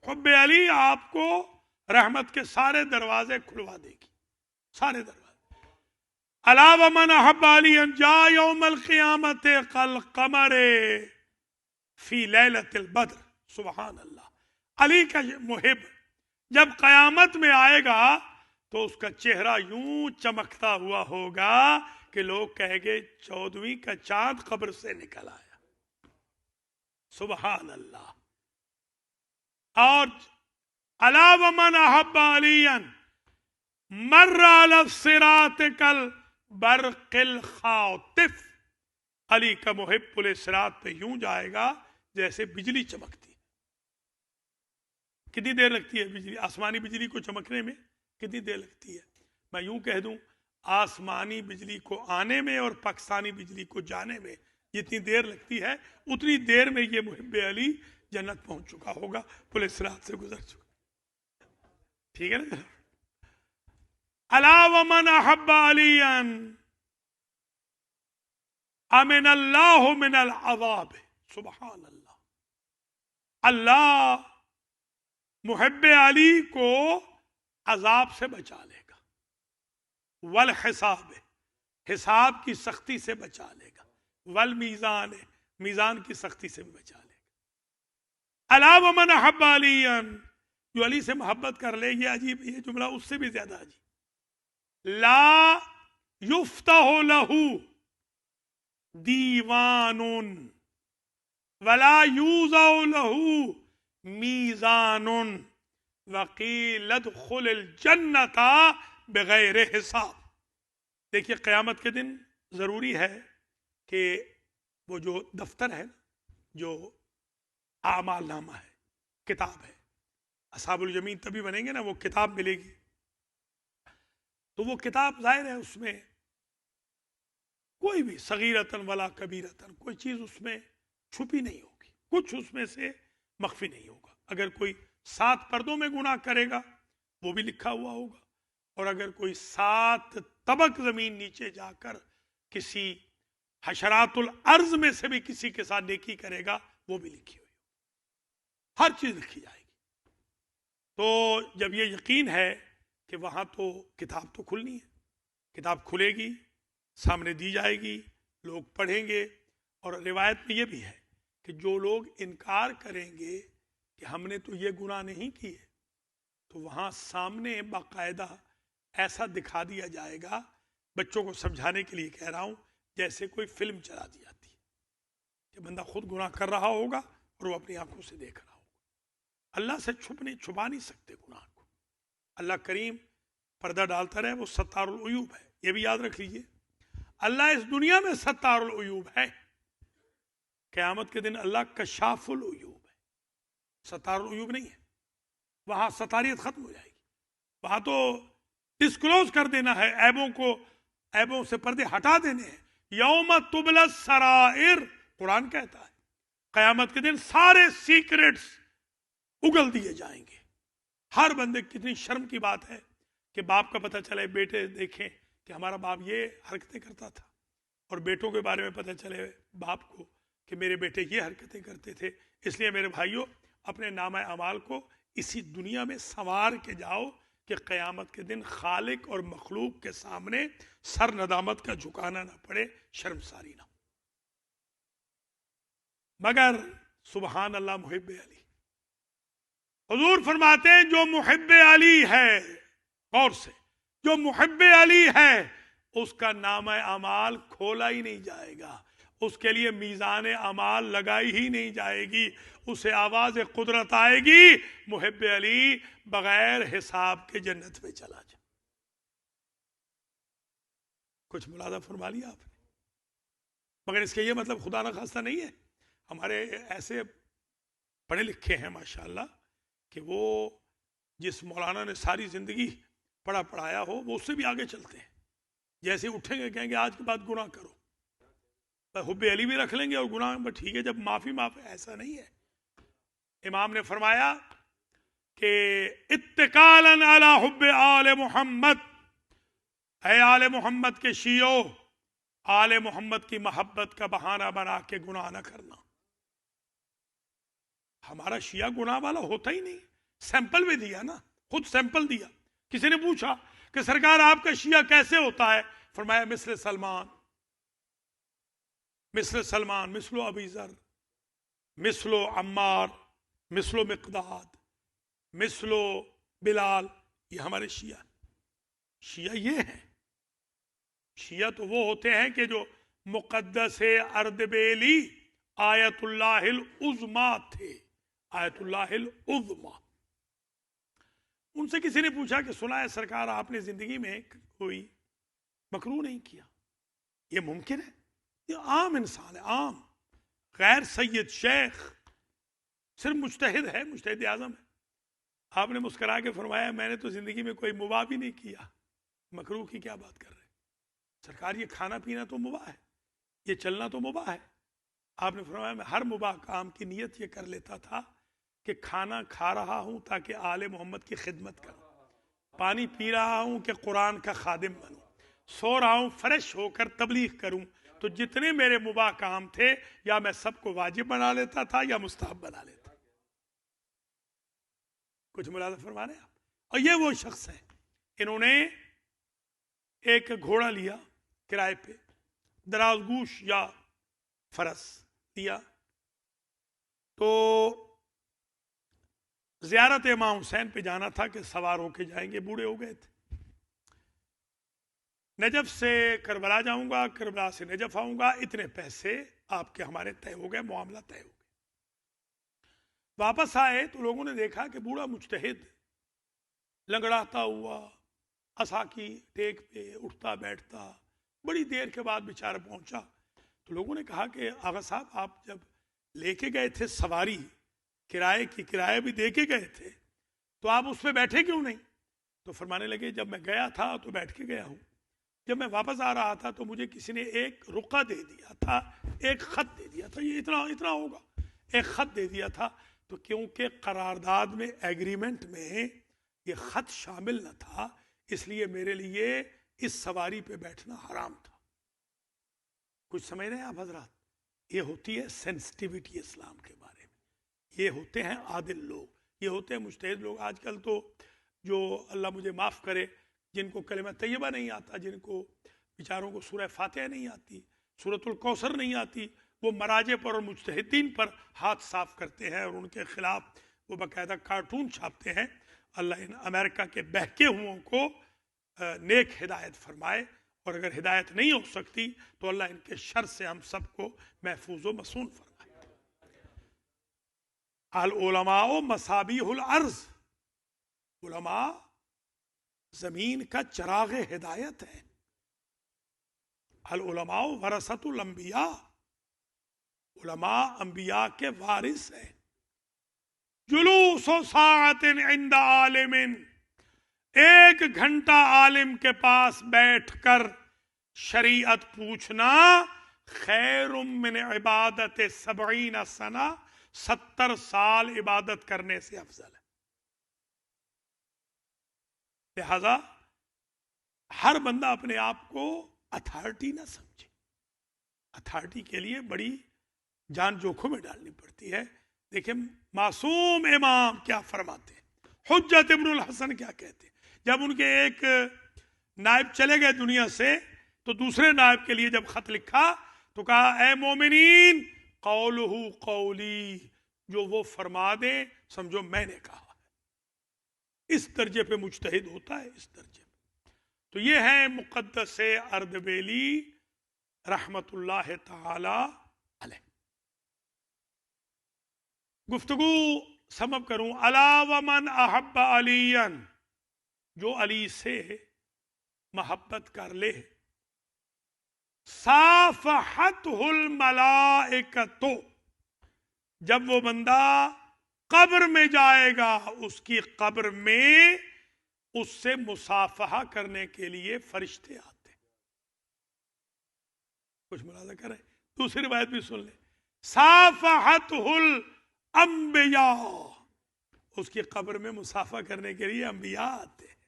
حب علی آپ کو رحمت کے سارے دروازے کھلوا دے گی، سارے دروازے. الا ومن احب علی جاء یوم القیامت کالقمر فی لیلۃ البدر. سبحان اللہ. علی کا محب جب قیامت میں آئے گا تو اس کا چہرہ یوں چمکتا ہوا ہوگا کہ لوگ کہیں گے 14ویں کا چاند قبر سے نکل آیا. سبحان اللہ. اور الا ومن احب علی مر علی الصراط کالبرق الخاطف. علی کا محب پل صراط پہ یوں جائے گا جیسے بجلی چمکتی. کتنی دیر لگتی ہے بجلی، آسمانی بجلی کو چمکنے میں کتنی دیر لگتی ہے؟ میں یوں کہہ دوں آسمانی بجلی کو آنے میں اور پاکستانی بجلی کو جانے میں جتنی دیر لگتی ہے اتنی دیر میں یہ محب علی جنت پہنچ چکا ہوگا، پل صراط سے گزر چکا. ٹھیک ہے نا؟ الا ومن احب علی امن اللہ من العذاب. سبحان اللہ. اللہ محب علی کو عذاب سے بچا لے گا، والحساب، حساب کی سختی سے بچا لے گا، والمیزان، میزان کی سختی سے بھی بچا لے گا. الا ومن احب علی، جو علی سے محبت کر لے. یہ عجیب، یہ جملہ اس سے بھی زیادہ عجیب. لا یفتح لہ دیوان ولا یوضع لہ میزان وقیل ادخل الجنت بغیر حساب. دیکھیے قیامت کے دن ضروری ہے کہ وہ جو دفتر ہے، جو اعمال نامہ ہے، کتاب ہے، اصحاب الیمین تبھی بنیں گے نا، وہ کتاب ملے گی. تو وہ کتاب ظاہر ہے اس میں کوئی بھی صغیرتن ولا کبیرتن کوئی چیز اس میں چھپی نہیں ہوگی، کچھ اس میں سے مخفی نہیں ہوگا. اگر کوئی 7 پردوں میں گناہ کرے گا وہ بھی لکھا ہوا ہوگا، اور اگر کوئی 7 طبق زمین نیچے جا کر کسی حشرات الارض میں سے بھی کسی کے ساتھ نیکی کرے گا وہ بھی لکھی ہوئی ہوگی. ہر چیز لکھی جائے گی. تو جب یہ یقین ہے کہ وہاں تو کتاب تو کھلنی ہے، کتاب کھلے گی، سامنے دی جائے گی، لوگ پڑھیں گے، اور روایت میں یہ بھی ہے کہ جو لوگ انکار کریں گے کہ ہم نے تو یہ گناہ نہیں کیے، تو وہاں سامنے باقاعدہ ایسا دکھا دیا جائے گا، بچوں کو سمجھانے کے لیے کہہ رہا ہوں، جیسے کوئی فلم چلا دی جاتی ہے کہ بندہ خود گناہ کر رہا ہوگا اور وہ اپنی آنکھوں سے دیکھ رہا ہوگا۔ اللہ سے چھپا نہیں سکتے گناہ کو، اللہ کریم پردہ ڈالتا رہے، وہ ستار العیوب ہے، یہ بھی یاد رکھ لیجئے، اللہ اس دنیا میں ستار العیوب ہے، قیامت کے دن اللہ کشاف العیوب ہے، ستار العیوب نہیں ہے، وہاں ستاریت ختم ہو جائے گی، وہاں تو ڈسکلوز کر دینا ہے، عیبوں سے پردے ہٹا دینے ہیں۔ یوم تبلی السرائر، قرآن کہتا ہے قیامت کے دن سارے سیکرٹس اگل دیے جائیں گے۔ ہر بندے، کتنی شرم کی بات ہے کہ باپ کا پتہ چلے، بیٹے دیکھیں کہ ہمارا باپ یہ حرکتیں کرتا تھا، اور بیٹوں کے بارے میں پتہ چلے باپ کو کہ میرے بیٹے یہ حرکتیں کرتے تھے۔ اس لیے میرے بھائیوں، اپنے نامہ اعمال کو اسی دنیا میں سنوار کے جاؤ کہ قیامت کے دن خالق اور مخلوق کے سامنے سر ندامت کا جھکانا نہ پڑے، شرمساری نہ ہو۔ مگر سبحان اللہ محب علی، حضور فرماتے ہیں جو محب علی ہے، غور سے، جو محب علی ہے اس کا نامہ اعمال کھولا ہی نہیں جائے گا، اس کے لیے میزان اعمال لگائی ہی نہیں جائے گی، اسے آواز قدرت آئے گی، محب علی بغیر حساب کے جنت میں چلا جائے۔ کچھ ملادہ فرما لیا آپ نے؟ مگر اس کے یہ مطلب خدا نخواستہ نہیں ہے، ہمارے ایسے پڑھے لکھے ہیں ماشاءاللہ کہ وہ جس مولانا نے ساری زندگی پڑھایا ہو، وہ اس سے بھی آگے چلتے ہیں، جیسے اٹھیں گے کہیں گے آج کے بعد گناہ کرو، حب علی بھی رکھ لیں گے اور گناہ میں ٹھیک ہے جب معافی ایسا نہیں ہے۔ امام نے فرمایا کہ اتقالاً علی حب آل محمد، اے آل محمد کے شیعو، آل محمد کی محبت کا بہانہ بنا کے گناہ نہ کرنا۔ ہمارا شیعہ گناہ والا ہوتا ہی نہیں، سیمپل بھی دیا نا، خود سیمپل دیا۔ کسی نے پوچھا کہ سرکار آپ کا شیعہ کیسے ہوتا ہے؟ فرمایا مثل سلمان، مثل ابی ذر، مثل عمار، مثل مقداد، مثل بلال، یہ ہمارے شیعہ یہ ہیں۔ شیعہ تو وہ ہوتے ہیں کہ جو مقدس اردبیلی آیت اللہ العظمی تھے، آیت اللہ العظمی۔ ان سے کسی نے پوچھا کہ سنا ہے سرکار آپ نے زندگی میں کوئی مکروہ نہیں کیا، یہ ممکن ہے؟ یہ عام انسان ہے، عام، غیر سید شیخ، صرف مجتہد ہے، مجتہد اعظم ہے۔ آپ نے مسکرا کے فرمایا میں نے تو زندگی میں کوئی مباح بھی نہیں کیا، مکروہ کی کیا بات کر رہے سرکار؟ یہ کھانا پینا تو مباح ہے، یہ چلنا تو مباح ہے۔ آپ نے فرمایا میں ہر مباح کام کی نیت یہ کر لیتا تھا کہ کھانا کھا رہا ہوں تاکہ آل محمد کی خدمت کروں، پانی پی رہا ہوں کہ قرآن کا خادم بنوں، سو رہا ہوں فریش ہو کر تبلیغ کروں۔ تو جتنے میرے مباح کام تھے یا میں سب کو واجب بنا لیتا تھا یا مستحب بنا لیتا۔ کچھ ملازم فرما رہے ہیں آپ؟ اور یہ وہ شخص ہے، انہوں نے ایک گھوڑا لیا کرائے پہ، دراز گوش یا فرس لیا، تو زیارت امام حسین پہ جانا تھا کہ سوار ہو کے جائیں گے، بوڑھے ہو گئے تھے۔ نجف سے کربلا جاؤں گا، کربلا سے نجف آؤں گا، اتنے پیسے آپ کے ہمارے طے ہو گئے، معاملہ طے ہو گیا۔ واپس آئے تو لوگوں نے دیکھا کہ بوڑھا مجتہد لنگڑاتا ہوا عصا کی ٹیک پہ اٹھتا بیٹھتا، بڑی دیر کے بعد بیچارہ پہنچا، تو لوگوں نے کہا کہ آغا صاحب آپ جب لے کے گئے تھے سواری، کرایہ بھی دے کے گئے تھے، تو آپ اس پہ بیٹھے کیوں نہیں؟ تو فرمانے لگے جب میں گیا تھا تو بیٹھ کے گیا ہوں، جب میں واپس آ رہا تھا تو مجھے کسی نے ایک رقعہ دے دیا تھا، ایک خط دے دیا تھا، یہ اتنا ہوگا، ایک خط دے دیا تھا، تو کیونکہ قرارداد میں، ایگریمنٹ میں یہ خط شامل نہ تھا، اس لیے میرے لیے اس سواری پہ بیٹھنا حرام تھا۔ کچھ سمجھ رہے ہیں آپ حضرات؟ یہ ہوتی ہے سینسٹیوٹی اسلام کے بارے میں، یہ ہوتے ہیں عادل لوگ، یہ ہوتے ہیں مجتہد لوگ۔ آج کل تو جو اللہ مجھے معاف کرے جن کو کلمہ طیبہ نہیں آتا، جن کو بیچاروں کو سورہ فاتحہ نہیں آتی، سورۃ الکوثر نہیں آتی، وہ مراجع پر اور مجتہدین پر ہاتھ صاف کرتے ہیں اور ان کے خلاف وہ باقاعدہ کارٹون چھاپتے ہیں۔ اللہ ان امریکہ کے بہکے ہوئوں کو نیک ہدایت فرمائے، اور اگر ہدایت نہیں ہو سکتی تو اللہ ان کے شر سے ہم سب کو محفوظ و مصون فرمائے۔ العلماء مصابیح الارض، علماء زمین کا چراغ ہدایت ہے۔ العلماء ورثۃ الانبیاء، علماء انبیاء کے وارث ہیں۔ جلوس ساعت عند عالم، ایک گھنٹہ عالم کے پاس بیٹھ کر شریعت پوچھنا خیر من عبادت 70 سنہ، 70 سال عبادت کرنے سے افضل ہے۔ لہذا ہر بندہ اپنے آپ کو اتھارٹی نہ سمجھے، اتھارٹی کے لیے بڑی جان جوکھم میں ڈالنی پڑتی ہے۔ دیکھیں معصوم امام کیا فرماتے ہیں، حجت ابن الحسن کیا کہتے ہیں۔ جب ان کے ایک نائب چلے گئے دنیا سے تو دوسرے نائب کے لیے جب خط لکھا تو کہا اے مومنین قولہ قولی، جو وہ فرما دے سمجھو میں نے کہا ہے۔ اس درجے پہ مجتہد ہوتا ہے، اس درجے پہ۔ تو یہ ہے مقدس اردبیلی رحمت اللہ تعالی علیہ۔ گفتگو سبب کروں، الا ومن احب علی، جو علی سے محبت کر لے، صافحتہ الملائکۃ، جب وہ بندہ قبر میں جائے گا اس کی قبر میں اس سے مصافحہ کرنے کے لیے فرشتے آتے ہیں۔ کچھ ملاحظہ کریں، دوسری روایت بھی سن لیں، صافحتہ الانبیاء، اس کی قبر میں مصافحہ کرنے کے لیے انبیاء آتے ہیں۔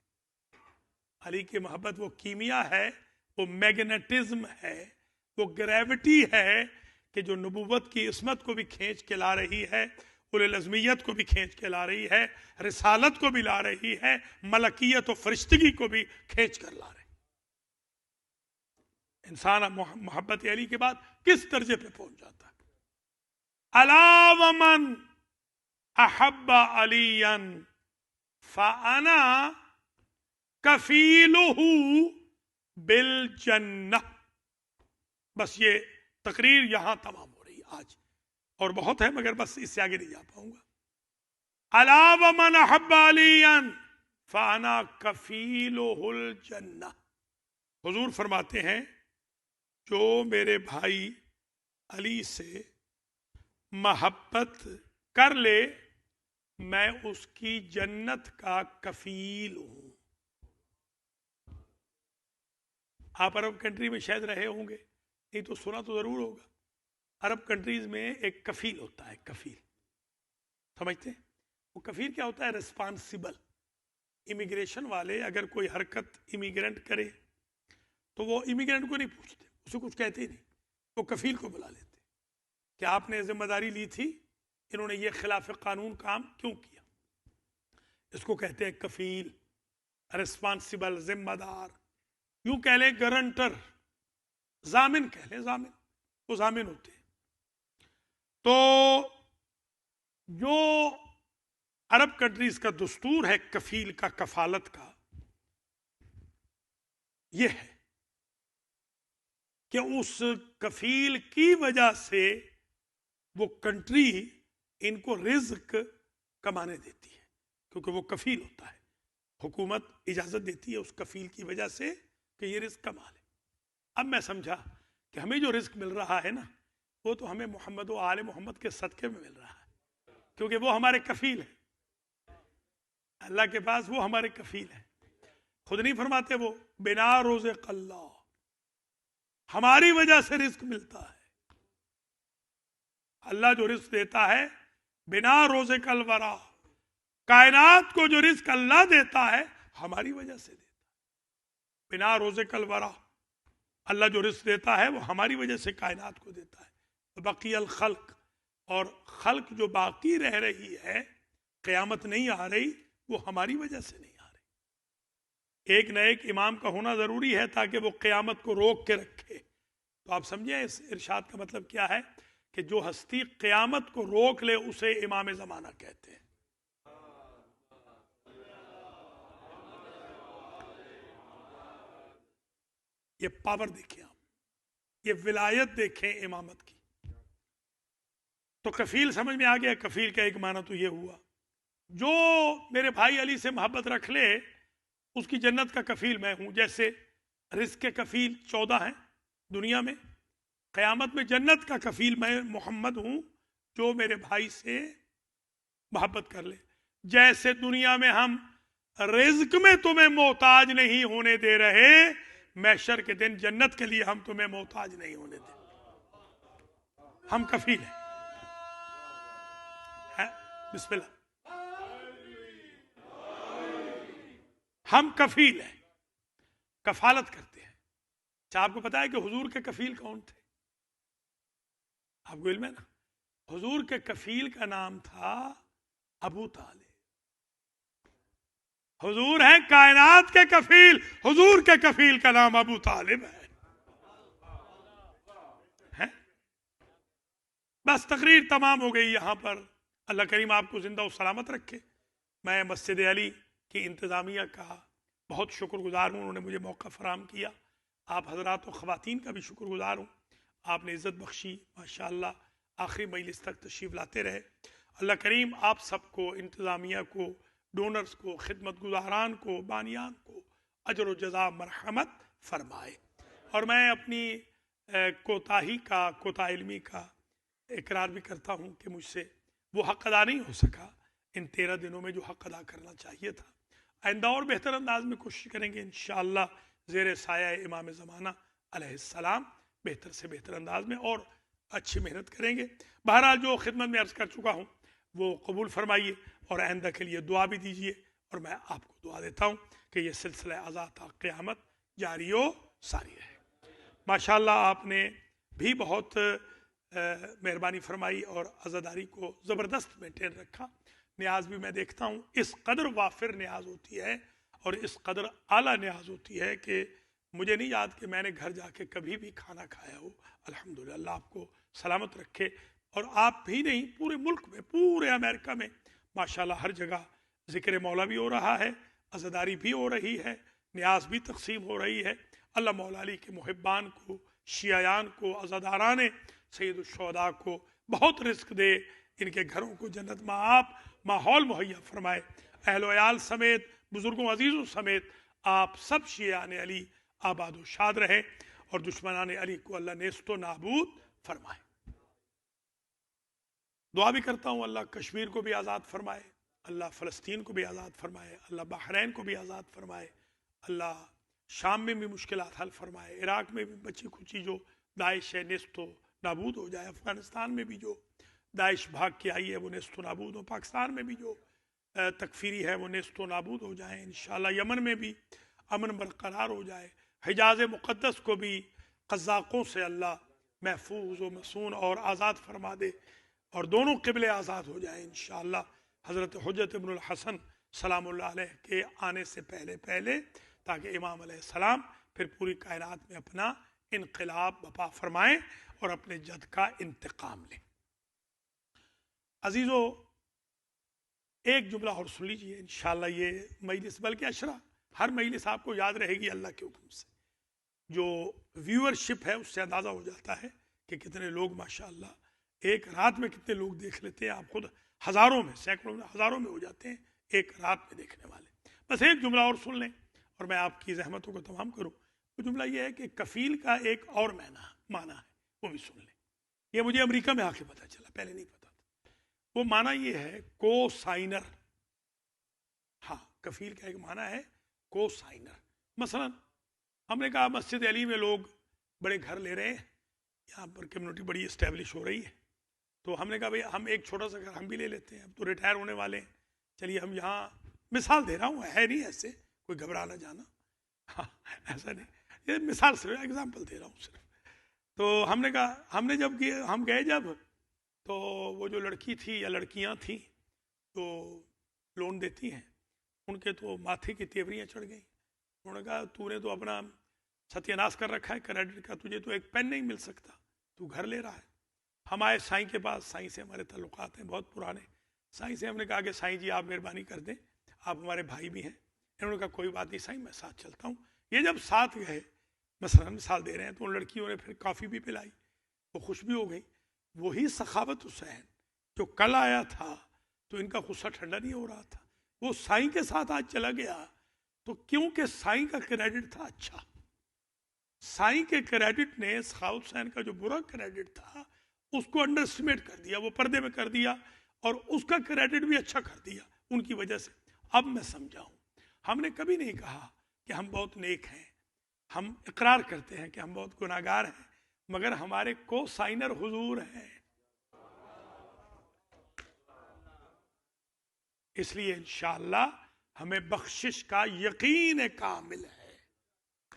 علی کی محبت وہ کیمیا ہے، وہ میگنیٹزم ہے، وہ گریوٹی ہے کہ جو نبوت کی عصمت کو بھی کھینچ کے لا رہی ہے، اولو العزمیت کو بھی کھینچ کے لا رہی ہے، رسالت کو بھی لا رہی ہے، ملکیت و فرشتگی کو بھی کھینچ کر لا رہی ہے۔ انسان محبت علی کے بعد کس درجے پہ پہنچ جاتا ہے؟ الا ومن احب علی فانا کفیلہ بالجنہ۔ بس یہ تقریر یہاں تمام ہو رہی ہے آج، اور بہت ہے مگر بس اس سے آگے نہیں جا پاؤں گا۔ الا ومن احب علی فانا کفیلہ الجنہ، حضور فرماتے ہیں جو میرے بھائی علی سے محبت کر لے میں اس کی جنت کا کفیل ہوں۔ آپ عرب کنٹری میں شاید رہے ہوں گے، نہیں تو سنا تو ضرور ہوگا۔ عرب کنٹریز میں ایک کفیل ہوتا ہے، کفیل سمجھتے ہیں؟ وہ کفیل کیا ہوتا ہے؟ ریسپانسیبل۔ امیگریشن والے اگر کوئی حرکت امیگرینٹ کرے تو وہ امیگرینٹ کو نہیں پوچھتے، اسے کچھ کہتے ہی نہیں، وہ کفیل کو بلا لیتے کہ آپ نے ذمہ داری لی تھی، انہوں نے یہ خلاف قانون کام کیوں کیا؟ اس کو کہتے ہیں کفیل، ریسپانسیبل، ذمہ دار، یوں کہہ لیں گارنٹر، ضامن کہہ لیں، ضامن، وہ ضامن ہوتے ہیں۔ تو جو عرب کنٹریز کا دستور ہے کفیل کا، کفالت کا، یہ ہے کہ اس کفیل کی وجہ سے وہ کنٹری ان کو رزق کمانے دیتی ہے، کیونکہ وہ کفیل ہوتا ہے، حکومت اجازت دیتی ہے اس کفیل کی وجہ سے کہ یہ رزق کما لے۔ اب میں سمجھا کہ ہمیں جو رزق مل رہا ہے نا وہ تو ہمیں محمد و آل محمد کے صدقے میں مل رہا ہے، کیونکہ وہ ہمارے کفیل ہیں، اللہ کے پاس وہ ہمارے کفیل ہیں۔ خود نہیں فرماتے وہ بنا رزق اللہ، ہماری وجہ سے رزق ملتا ہے۔ اللہ جو رزق دیتا ہے بنا رزق الورا، کائنات کو جو رزق اللہ دیتا ہے ہماری وجہ سے دیتا ہے۔ بنا رزق الورا، اللہ جو رزق دیتا ہے وہ ہماری وجہ سے کائنات کو دیتا ہے۔ بقی الخلق، اور خلق جو باقی رہ رہی ہے، قیامت نہیں آ رہی، وہ ہماری وجہ سے نہیں آ رہی۔ ایک نہ ایک امام کا ہونا ضروری ہے تاکہ وہ قیامت کو روک کے رکھے. تو آپ سمجھیں اس ارشاد کا مطلب کیا ہے کہ جو ہستی قیامت کو روک لے اسے امام زمانہ کہتے ہیں. یہ پاور دیکھیں آپ, یہ ولایت دیکھیں امامت کی. تو کفیل سمجھ میں آ گیا. کفیل کا ایک معنی تو یہ ہوا جو میرے بھائی علی سے محبت رکھ لے اس کی جنت کا کفیل میں ہوں. جیسے رزق کے کفیل 14 ہیں دنیا میں, قیامت میں جنت کا کفیل میں محمد ہوں جو میرے بھائی سے محبت کر لے. جیسے دنیا میں ہم رزق میں تمہیں محتاج نہیں ہونے دے رہے, محشر کے دن جنت کے لیے ہم تمہیں محتاج نہیں ہونے دیں. ہم کفیل ہیں. بسم اللہ. ہم کفیل ہیں, کفالت کرتے ہیں. اچھا آپ کو پتا ہے کہ حضور کے کفیل کون تھے؟ آپ کو علم ہے نا, حضور کے کفیل کا نام تھا ابو طالب. حضور ہیں کائنات کے کفیل, حضور کے کفیل کا نام ابو طالب ہے. بس تقریر تمام ہو گئی یہاں پر. اللہ کریم آپ کو زندہ و سلامت رکھے. میں مسجد علی کی انتظامیہ کا بہت شکر گزار ہوں, انہوں نے مجھے موقع فراہم کیا. آپ حضرات و خواتین کا بھی شکر گزار ہوں, آپ نے عزت بخشی ماشاءاللہ. آخری مجلس تک تشریف لاتے رہے. اللہ کریم آپ سب کو, انتظامیہ کو, ڈونرز کو, خدمت گزاران کو, بانیان کو اجر و جزا مرحمت فرمائے. اور میں اپنی کوتاہی کا, کوتاہ علمی کا اقرار بھی کرتا ہوں کہ مجھ سے وہ حق ادا نہیں ہو سکا ان 13 دنوں میں جو حق ادا کرنا چاہیے تھا. آئندہ اور بہتر انداز میں کوشش کریں گے انشاءاللہ زیر سایہ امام زمانہ علیہ السلام, بہتر سے بہتر انداز میں اور اچھی محنت کریں گے. بہرحال جو خدمت میں عرض کر چکا ہوں وہ قبول فرمائیے اور آئندہ کے لیے دعا بھی دیجیے. اور میں آپ کو دعا دیتا ہوں کہ یہ سلسلہ آزاد تا قیامت جاری و ساری رہے. ماشاءاللہ آپ نے بھی بہت مہربانی فرمائی اور عزاداری کو زبردست مینٹین رکھا. نیاز بھی میں دیکھتا ہوں اس قدر وافر نیاز ہوتی ہے اور اس قدر اعلیٰ نیاز ہوتی ہے کہ مجھے نہیں یاد کہ میں نے گھر جا کے کبھی بھی کھانا کھایا ہو. الحمدللہ اللہ آپ کو سلامت رکھے. اور آپ بھی نہیں, پورے ملک میں, پورے امریکہ میں ماشاءاللہ ہر جگہ ذکر مولا بھی ہو رہا ہے, عزاداری بھی ہو رہی ہے, نیاز بھی تقسیم ہو رہی ہے. اللہ مولا علی کے محبان کو, شیعیان کو, عزاداران سید الشہداء کو بہت رزق دے, ان کے گھروں کو جنت میں ماحول مہیا فرمائے. اہل و عیال سمیت, بزرگوں عزیزوں سمیت آپ سب شیعان علی آباد و شاد رہیں اور دشمنان علی کو اللہ نیست و نابود فرمائے. دعا بھی کرتا ہوں اللہ کشمیر کو بھی آزاد فرمائے, اللہ فلسطین کو بھی آزاد فرمائے, اللہ بحرین کو بھی آزاد فرمائے, اللہ شام میں بھی مشکلات حل فرمائے, عراق میں بھی بچی کچی جو داعش ہے نیست و نابود ہو جائے, افغانستان میں بھی جو داعش بھاگ کے آئی ہے وہ نیست و نابود ہو, پاکستان میں بھی جو تکفیری ہے وہ نیست و نابود ہو جائیں انشاءاللہ, یمن میں بھی امن برقرار ہو جائے, حجاز مقدس کو بھی قذاقوں سے اللہ محفوظ و مصون اور آزاد فرما دے اور دونوں قبلے آزاد ہو جائیں انشاءاللہ. حضرت حجت ابن الحسن سلام اللہ علیہ کے آنے سے پہلے تاکہ امام علیہ السلام پھر پوری کائنات میں اپنا انقلاب بپا فرمائیں اور اپنے جد کا انتقام لیں. عزیزو ایک جملہ اور سن لیجئے انشاءاللہ یہ مجلس, بلکہ اشرا ہر مجلس آپ کو یاد رہے گی اللہ کے حکم سے. جو ویورشپ ہے اس سے اندازہ ہو جاتا ہے کہ کتنے لوگ ماشاءاللہ ایک رات میں کتنے لوگ دیکھ لیتے ہیں. آپ خود ہزاروں میں, سینکڑوں میں, ہزاروں میں ہو جاتے ہیں ایک رات میں دیکھنے والے. بس ایک جملہ اور سن لیں اور میں آپ کی زحمتوں کو تمام کروں. وہ جملہ یہ ہے کہ کفیل کا ایک اور معنی ہے, وہ بھی سن لیں. یہ مجھے امریکہ میں آ کے پتا چلا, پہلے نہیں پتا تھا. وہ معنی یہ ہے کو سائنر. ہاں, کفیل کا ایک معنی ہے کو سائنر. مثلا ہم نے کہا مسجد علی میں لوگ بڑے گھر لے رہے ہیں, یہاں پر کمیونٹی بڑی اسٹیبلش ہو رہی ہے, تو ہم نے کہا بھئی ہم ایک چھوٹا سا گھر ہم بھی لے لیتے ہیں, اب تو ریٹائر ہونے والے ہیں, چلیے ہم یہاں, مثال دے رہا ہوں, ہے نہیں ایسے, کوئی گھبرا نہ جانا, ہاں ایسا نہیں, یہ مثال صرف ایگزامپل دے رہا ہوں صرف. تو ہم نے کہا, ہم نے جب ہم گئے جب, تو وہ جو لڑکی تھی یا لڑکیاں تھیں جو لون دیتی ہیں, ان کے تو ماتھے کی تیوریاں چڑھ گئیں. انہوں نے کہا تو نے تو اپنا ستیاناش کر رکھا ہے کریڈٹ کا، تجھے تو ایک پین نہیں مل سکتا، تو گھر لے رہا ہے۔ ہم آئے سائیں کے پاس، سائیں سے ہمارے تعلقات ہیں بہت پرانے، سائیں سے ہم نے کہا کہ سائیں جی آپ مہربانی کر دیں، آپ ہمارے بھائی بھی ہیں۔ انہوں نے کہا کوئی بات نہیں سائیں، میں ساتھ چلتا ہوں۔ یہ جب ساتھ گئے، مثلا مثال دے رہے ہیں، تو ان لڑکیوں نے پھر کافی بھی پلائی، وہ خوش بھی ہو گئی۔ وہی سخاوت حسین جو کل آیا تھا تو ان کا غصہ ٹھنڈا نہیں ہو رہا تھا، وہ سائیں کے ساتھ آج چلا گیا تو کیونکہ سائیں کا کریڈٹ تھا اچھا، سائیں کے کریڈٹ نے سخاوت حسین کا جو برا کریڈٹ تھا اس کو انڈر اسٹیمیٹ کر دیا، وہ پردے میں کر دیا، اور اس کا کریڈٹ بھی اچھا کر دیا ان کی وجہ سے۔ اب میں سمجھا ہوں، ہم نے کبھی نہیں کہا کہ ہم بہت نیک ہیں، ہم اقرار کرتے ہیں کہ ہم بہت گناہگار ہیں، مگر ہمارے کو سائنر حضور ہیں۔ اس لیے انشاءاللہ ہمیں بخشش کا یقین کامل ہے،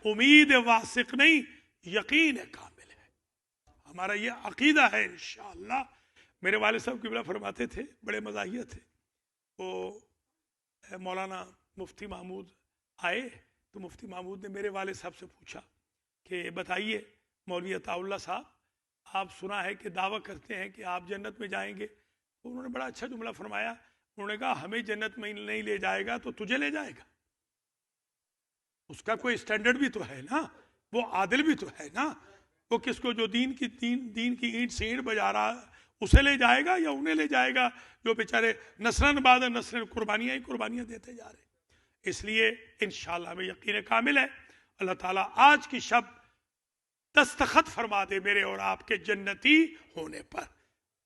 امید واسق نہیں، یقین کامل ہے، ہمارا یہ عقیدہ ہے انشاءاللہ۔ میرے والد صاحب قبلہ فرماتے تھے، بڑے مزاحیہ تھے، وہ مولانا مفتی محمود آئے تو مفتی محمود نے میرے والد صاحب سے پوچھا کہ بتائیے مولوی عطا اللہ صاحب، آپ سنا ہے کہ دعویٰ کرتے ہیں کہ آپ جنت میں جائیں گے؟ تو انہوں نے بڑا اچھا جملہ فرمایا، انہوں نے کہا ہمیں جنت میں نہیں لے جائے گا تو تجھے لے جائے گا، اس کا کوئی سٹینڈرڈ بھی تو ہے نا، وہ عادل بھی تو ہے نا، وہ کس کو جو دین کی اینٹ سے اینٹ بجا رہا اسے لے جائے گا یا انہیں لے جائے گا جو بیچارے نسرن بعد نسرن قربانیاں دیتے جا رہے۔ اس لیے انشاءاللہ ہمیں یقین کامل ہے اللہ تعالیٰ آج کی شب دستخط فرما دے میرے اور آپ کے جنتی ہونے پر،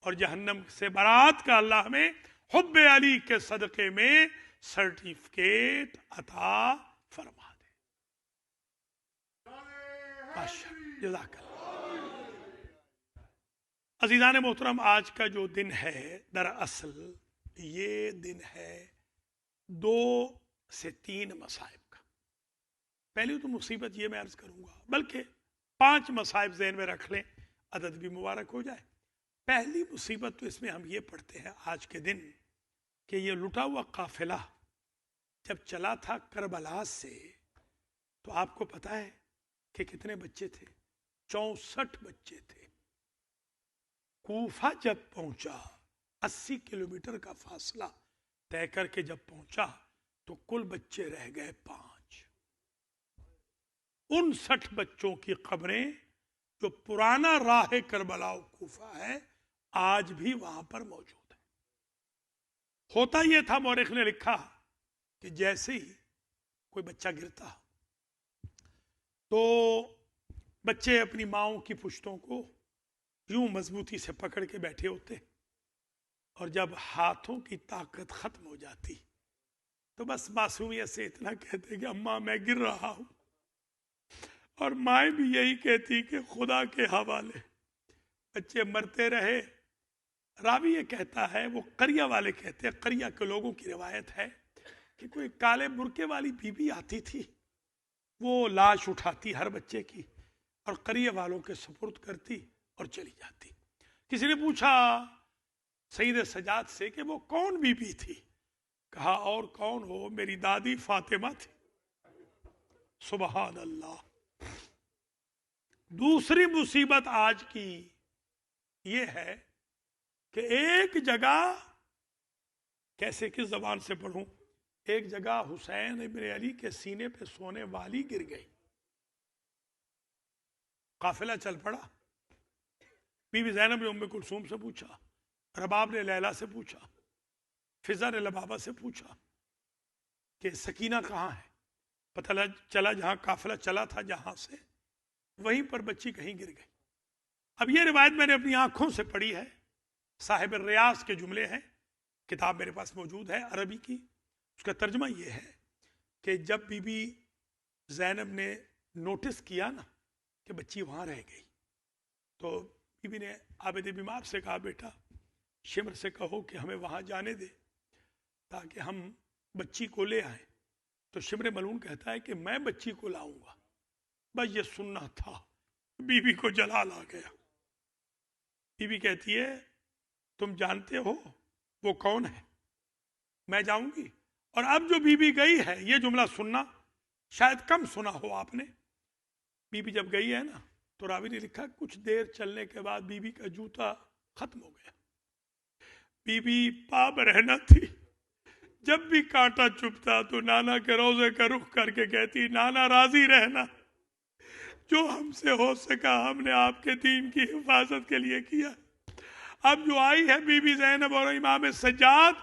اور جہنم سے برات کا اللہ ہمیں حب علی کے صدقے میں سرٹیفکیٹ عطا فرما دے۔ جزاک اللہ۔ عزیزان محترم، آج کا جو دن ہے دراصل یہ دن ہے 2 سے 3 مصائب کا۔ پہلی تو مصیبت یہ میں عرض کروں گا، بلکہ 5 مصائب ذہن میں رکھ لیں، عدد بھی مبارک ہو جائے۔ پہلی مصیبت تو اس میں ہم یہ پڑھتے ہیں آج کے دن کہ یہ لٹا ہوا قافلہ جب چلا تھا کربلا سے، تو آپ کو پتا ہے کہ کتنے بچے تھے؟ 64 بچے تھے۔ کوفہ جب پہنچا، 80 کلومیٹر کا فاصلہ طے کر کے جب پہنچا تو کل بچے رہ گئے 5۔ 59 بچوں کی قبریں جو پرانا راہ کربلا و کوفہ ہے آج بھی وہاں پر موجود ہے۔ ہوتا یہ تھا، مورخ نے لکھا کہ جیسے ہی کوئی بچہ گرتا تو بچے اپنی ماؤں کی پشتوں کو یوں مضبوطی سے پکڑ کے بیٹھے ہوتے، اور جب ہاتھوں کی طاقت ختم ہو جاتی تو بس معصومیت سے اتنا کہتے کہ اماں میں گر رہا ہوں، اور مائیں بھی یہی کہتی کہ خدا کے حوالے۔ بچے مرتے رہے۔ راوی یہ کہتا ہے، وہ قریہ والے کہتے ہیں، قریہ کے لوگوں کی روایت ہے کہ کوئی کالے برقے والی بی بی آتی تھی، وہ لاش اٹھاتی ہر بچے کی اور قریہ والوں کے سپرد کرتی اور چلی جاتی۔ کسی نے پوچھا سید سجاد سے کہ وہ کون بی بی تھی؟ کہا اور کون ہو، میری دادی فاطمہ تھی۔ سبحان اللہ۔ دوسری مصیبت آج کی یہ ہے کہ ایک جگہ، کیسے کس زبان سے پڑھوں، ایک جگہ حسین ابن علی کے سینے پہ سونے والی گر گئی، قافلہ چل پڑا۔ بی بی زینب نے ام کلثوم سے پوچھا، رباب نے لیلا سے پوچھا، فضا نے لبابہ سے پوچھا کہ سکینہ کہاں ہے؟ پتہ چلا جہاں قافلہ چلا تھا جہاں سے، وہیں پر بچی کہیں گر گئی۔ اب یہ روایت میں نے اپنی آنکھوں سے پڑھی ہے، صاحب الریاض کے جملے ہیں، کتاب میرے پاس موجود ہے عربی کی۔ اس کا ترجمہ یہ ہے کہ جب بی بی زینب نے نوٹس کیا نا کہ بچی وہاں رہ گئی، تو بی بی نے عابد بیمار سے کہا بیٹا شمر سے کہو کہ ہمیں وہاں جانے دے تاکہ ہم بچی کو لے آئیں۔ تو شمر ملعون کہتا ہے کہ میں بچی کو لاؤں گا، بس یہ سننا تھا۔ بی بی کو جلال آ گیا۔ بی بی کہتی ہے تم جانتے ہو وہ کون ہے؟ میں جاؤں گی۔ اور اب جو بی بی گئی ہے، یہ جملہ سننا، شاید کم سنا ہو آپ نے. بی بی جب گئی ہے نا تو راوی نے لکھا کچھ دیر چلنے کے بعد بی بی کا جوتا ختم ہو گیا. بی بی پاب رہنا تھی. جب بھی کانٹا چبھتا تو نانا کے روزے کا رخ کر کے کہتی نانا راضی رہنا، جو ہم سے ہو سکا ہم نے آپ کے دین کی حفاظت کے لیے کیا. اب جو آئی ہے بی بی زینب اور امام سجاد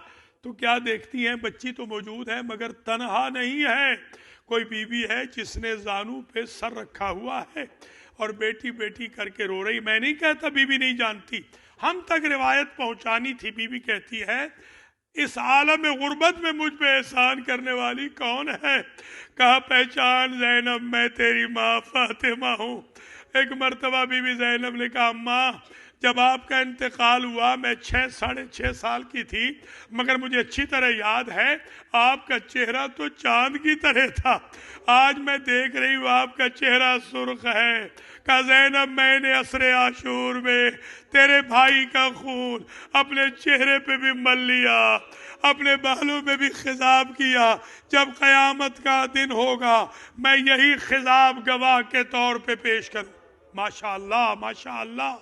تو کیا دیکھتی ہیں، بچی تو موجود ہے مگر تنہا نہیں ہے، کوئی بی بی ہے جس نے زانو پہ سر رکھا ہوا ہے اور بیٹی بیٹی کر کے رو رہی. میں نہیں کہتا بی بی نہیں جانتی، ہم تک روایت پہنچانی تھی. بی بی کہتی ہے اس عالم غربت میں مجھ پہ احسان کرنے والی کون ہے؟ کہا پہچان زینب، میں تیری ماں فاطمہ ہوں. ایک مرتبہ بی بی زینب نے کہا ماں جب آپ کا انتقال ہوا میں 6 سال کی تھی، مگر مجھے اچھی طرح یاد ہے آپ کا چہرہ تو چاند کی طرح تھا، آج میں دیکھ رہی ہوں آپ کا چہرہ سرخ ہے. کہا زینب میں نے عصر عاشور میں تیرے بھائی کا خون اپنے چہرے پہ بھی مل لیا، اپنے بالوں میں بھی خضاب کیا. جب قیامت کا دن ہوگا میں یہی خضاب گواہ کے طور پہ پیش کروں. ماشاءاللہ ماشاءاللہ.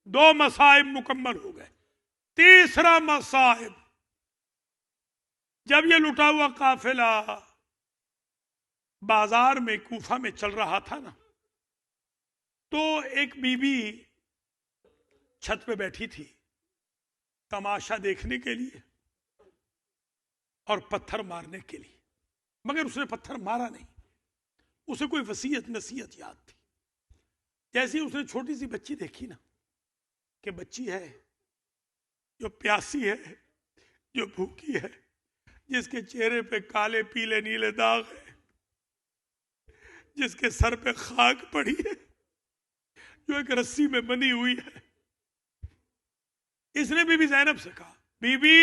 2 مصائب مکمل ہو گئے. تیسرا مصائب، جب یہ لٹا ہوا قافلہ بازار میں کوفہ میں چل رہا تھا نا تو ایک بی بی چھت پہ بیٹھی تھی تماشا دیکھنے کے لیے اور پتھر مارنے کے لیے، مگر اس نے پتھر مارا نہیں. اسے کوئی وصیت نصیحت یاد تھی. جیسے اس نے چھوٹی سی بچی دیکھی نا کہ بچی ہے جو پیاسی ہے، جو بھوکی ہے، جس کے چہرے پہ کالے پیلے نیلے داغ ہیں، جس کے سر پہ خاک پڑی ہے، جو ایک رسی میں بندھی ہوئی ہے. اس نے بی بی زینب سے کہا بی بی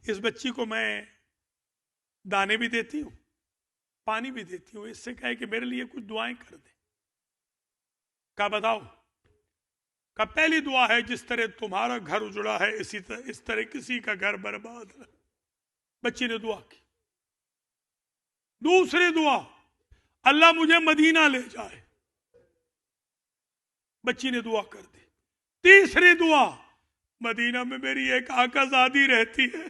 اس بچی کو میں دانے بھی دیتی ہوں پانی بھی دیتی ہوں، اس سے کہے کہ میرے لیے کچھ دعائیں کر دے. کہا بتاؤ. کہا پہلی دعا ہے جس طرح تمہارا گھر اجڑا ہے اس طرح کسی کا گھر برباد نہ. بچی نے دعا کی. دوسری دعا اللہ مجھے مدینہ لے جائے. بچی نے دعا کر دی. تیسری دعا مدینہ میں میری ایک آقا زادی رہتی ہے،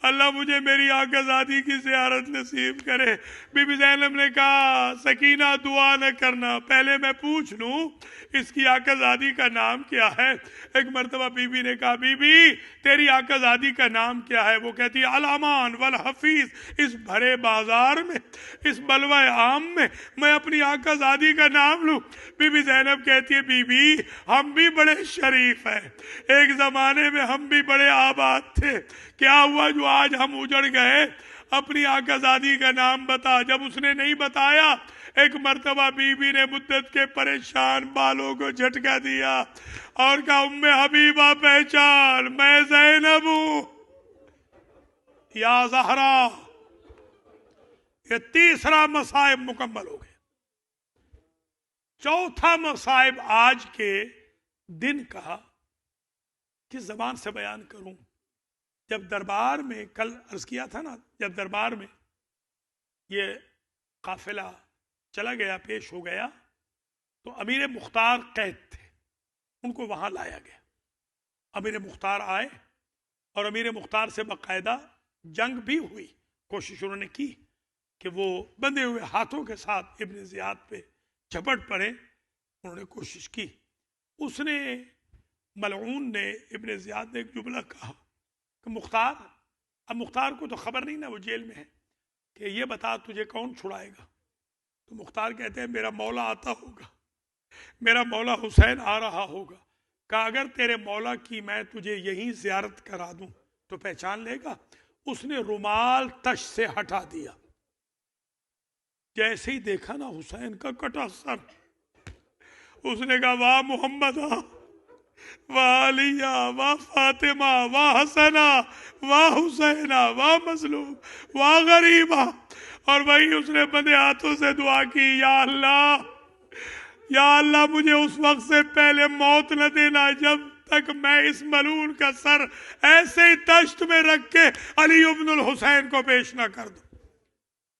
اللہ مجھے میری آقا زادی کی زیارت نصیب کرے. بی بی زینب نے کہا سکینہ دعا نہ کرنا، پہلے میں پوچھ لوں اس کی آقا زادی کا نام کیا ہے. ایک مرتبہ بی بی نے کہا بی بی تیری آقا زادی کا نام کیا ہے؟ وہ کہتی ہے الامان والحفیظ. اس بھرے بازار میں، اس بلوہ عام میں اپنی آقا زادی کا نام لوں؟ بی بی زینب کہتی ہے بی بی ہم بھی بڑے شریف ہیں، ایک زمانے میں ہم بھی بڑے آباد تھے، کیا ہوا جو آج ہم اجڑ گئے؟ اپنی آقا زادی کا نام بتا. جب اس نے نہیں بتایا ایک مرتبہ بی بی نے مدت کے پریشان بالوں کو جھٹکا دیا اور کہا ام حبیبہ پہچان میں زینب ہوں یا زہرا. یہ تیسرا مصائب مکمل ہو گیا. چوتھا مصائب آج کے دن کا کس زبان سے بیان کروں؟ جب دربار میں کل عرض کیا تھا نا، جب دربار میں یہ قافلہ چلا گیا پیش ہو گیا تو امیر مختار قید تھے، ان کو وہاں لایا گیا. امیر مختار آئے اور امیر مختار سے باقاعدہ جنگ بھی ہوئی. کوشش انہوں نے کی کہ وہ بندھے ہوئے ہاتھوں کے ساتھ ابن زیاد پہ جھپٹ پڑے. انہوں نے کوشش کی. اس نے ملعون نے ابن زیاد نے ایک جملہ کہا کہ مختار، اب مختار کو تو خبر نہیں نا وہ جیل میں ہے، کہ یہ بتا تجھے کون چھڑائے گا؟ تو مختار کہتے ہیں میرا مولا آتا ہوگا، میرا مولا حسین آ رہا ہوگا. کہا اگر تیرے مولا کی میں تجھے یہیں زیارت کرا دوں تو پہچان لے گا؟ اس نے رومال تش سے ہٹا دیا. جیسے ہی دیکھا نا حسین کا کٹا سر، اس نے کہا واہ محمد واہ علیہ واہ فاطمہ واہ حسنہ واہ حسینہ واہ مظلوم واہ غریبہ. اور وہی اس نے بندے ہاتھوں سے دعا کی یا اللہ مجھے اس وقت سے پہلے موت نہ دینا جب تک میں اس ملعون کا سر ایسے ہی تشت میں رکھ کے علی ابن الحسین کو پیش نہ کر دوں.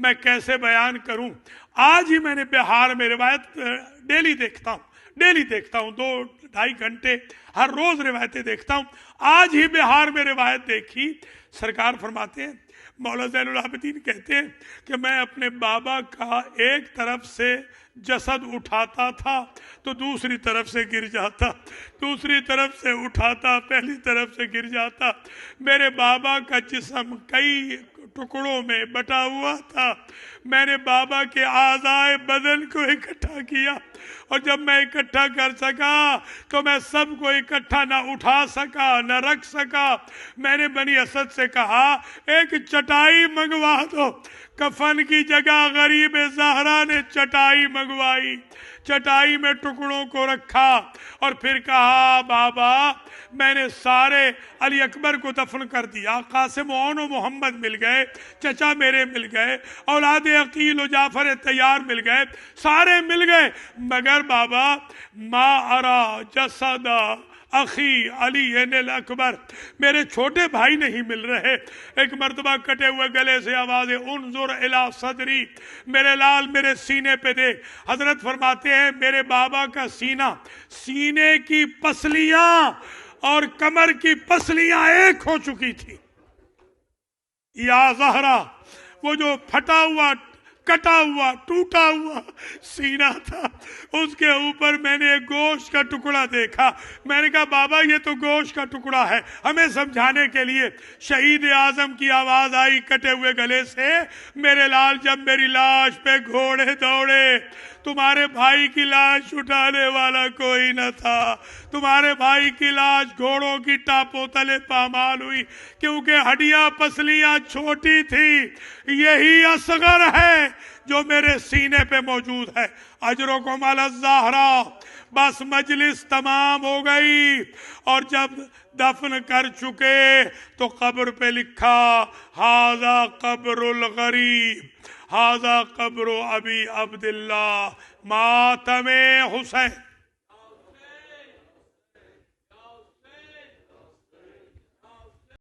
میں کیسے بیان کروں. آج ہی میں نے بہار میں روایت ڈیلی دیکھتا ہوں 2-2.5 گھنٹے ہر روز روایتیں دیکھتا ہوں. آج ہی بہار میں روایت دیکھی. سرکار فرماتے ہیں، مولا زین العابدین کہتے ہیں کہ میں اپنے بابا کا ایک طرف سے جسد اٹھاتا تھا تو دوسری طرف سے گر جاتا، دوسری طرف سے اٹھاتا پہلی طرف سے گر جاتا. میرے بابا کا جسم کئی ٹکڑوں میں بٹا ہوا تھا. میں نے بابا کے اعضائے بدن کو اکٹھا کیا، اور جب میں اکٹھا کر سکا تو میں سب کو اکٹھا نہ اٹھا سکا نہ رکھ سکا. میں نے بنی اسد سے کہا ایک چٹائی منگوا دو. کفن کی جگہ غریب زہرا نے چٹائی منگوائی، چٹائی میں ٹکڑوں کو رکھا اور پھر کہا بابا میں نے سارے علی اکبر کو دفن کر دیا، قاسم و محمد مل گئے، چچا میرے مل گئے، اولاد عقیل و جعفر تیار مل گئے، سارے مل گئے، مگر بابا ما ارا جسد اخی علی الاکبر، میرے چھوٹے بھائی نہیں مل رہے. ایک مرتبہ کٹے ہوئے گلے سے آواز انظر الی صدری، میرے لال میرے سینے پہ دیکھ. حضرت فرماتے ہیں میرے بابا کا سینہ، سینے کی پسلیاں اور کمر کی پسلیاں ایک ہو چکی تھی. یا زہرا، وہ جو پھٹا ہوا کٹا ہوا ٹوٹا ہوا سینہ تھا، اس کے اوپر میں نے ایک گوشت کا ٹکڑا دیکھا. میں نے کہا بابا یہ تو گوشت کا ٹکڑا ہے. ہمیں سمجھانے کے لیے شہید اعظم کی آواز آئی کٹے ہوئے گلے سے، میرے لال جب میری لاش پہ گھوڑے دوڑے تمہارے بھائی کی لاش اٹھانے والا کوئی نہ تھا. تمہارے بھائی کی لاش گھوڑوں کی ٹاپوں تلے پامال ہوئی کیونکہ ہڈیاں پسلیاں چھوٹی تھی. یہی اصغر ہے جو میرے سینے پہ موجود ہے. اجرکم علی الزہرا. بس مجلس تمام ہو گئی، اور جب دفن کر چکے تو قبر پہ لکھا ھذا قبر الغریب، ھذا قبر ابی عبداللہ ماتم حسین.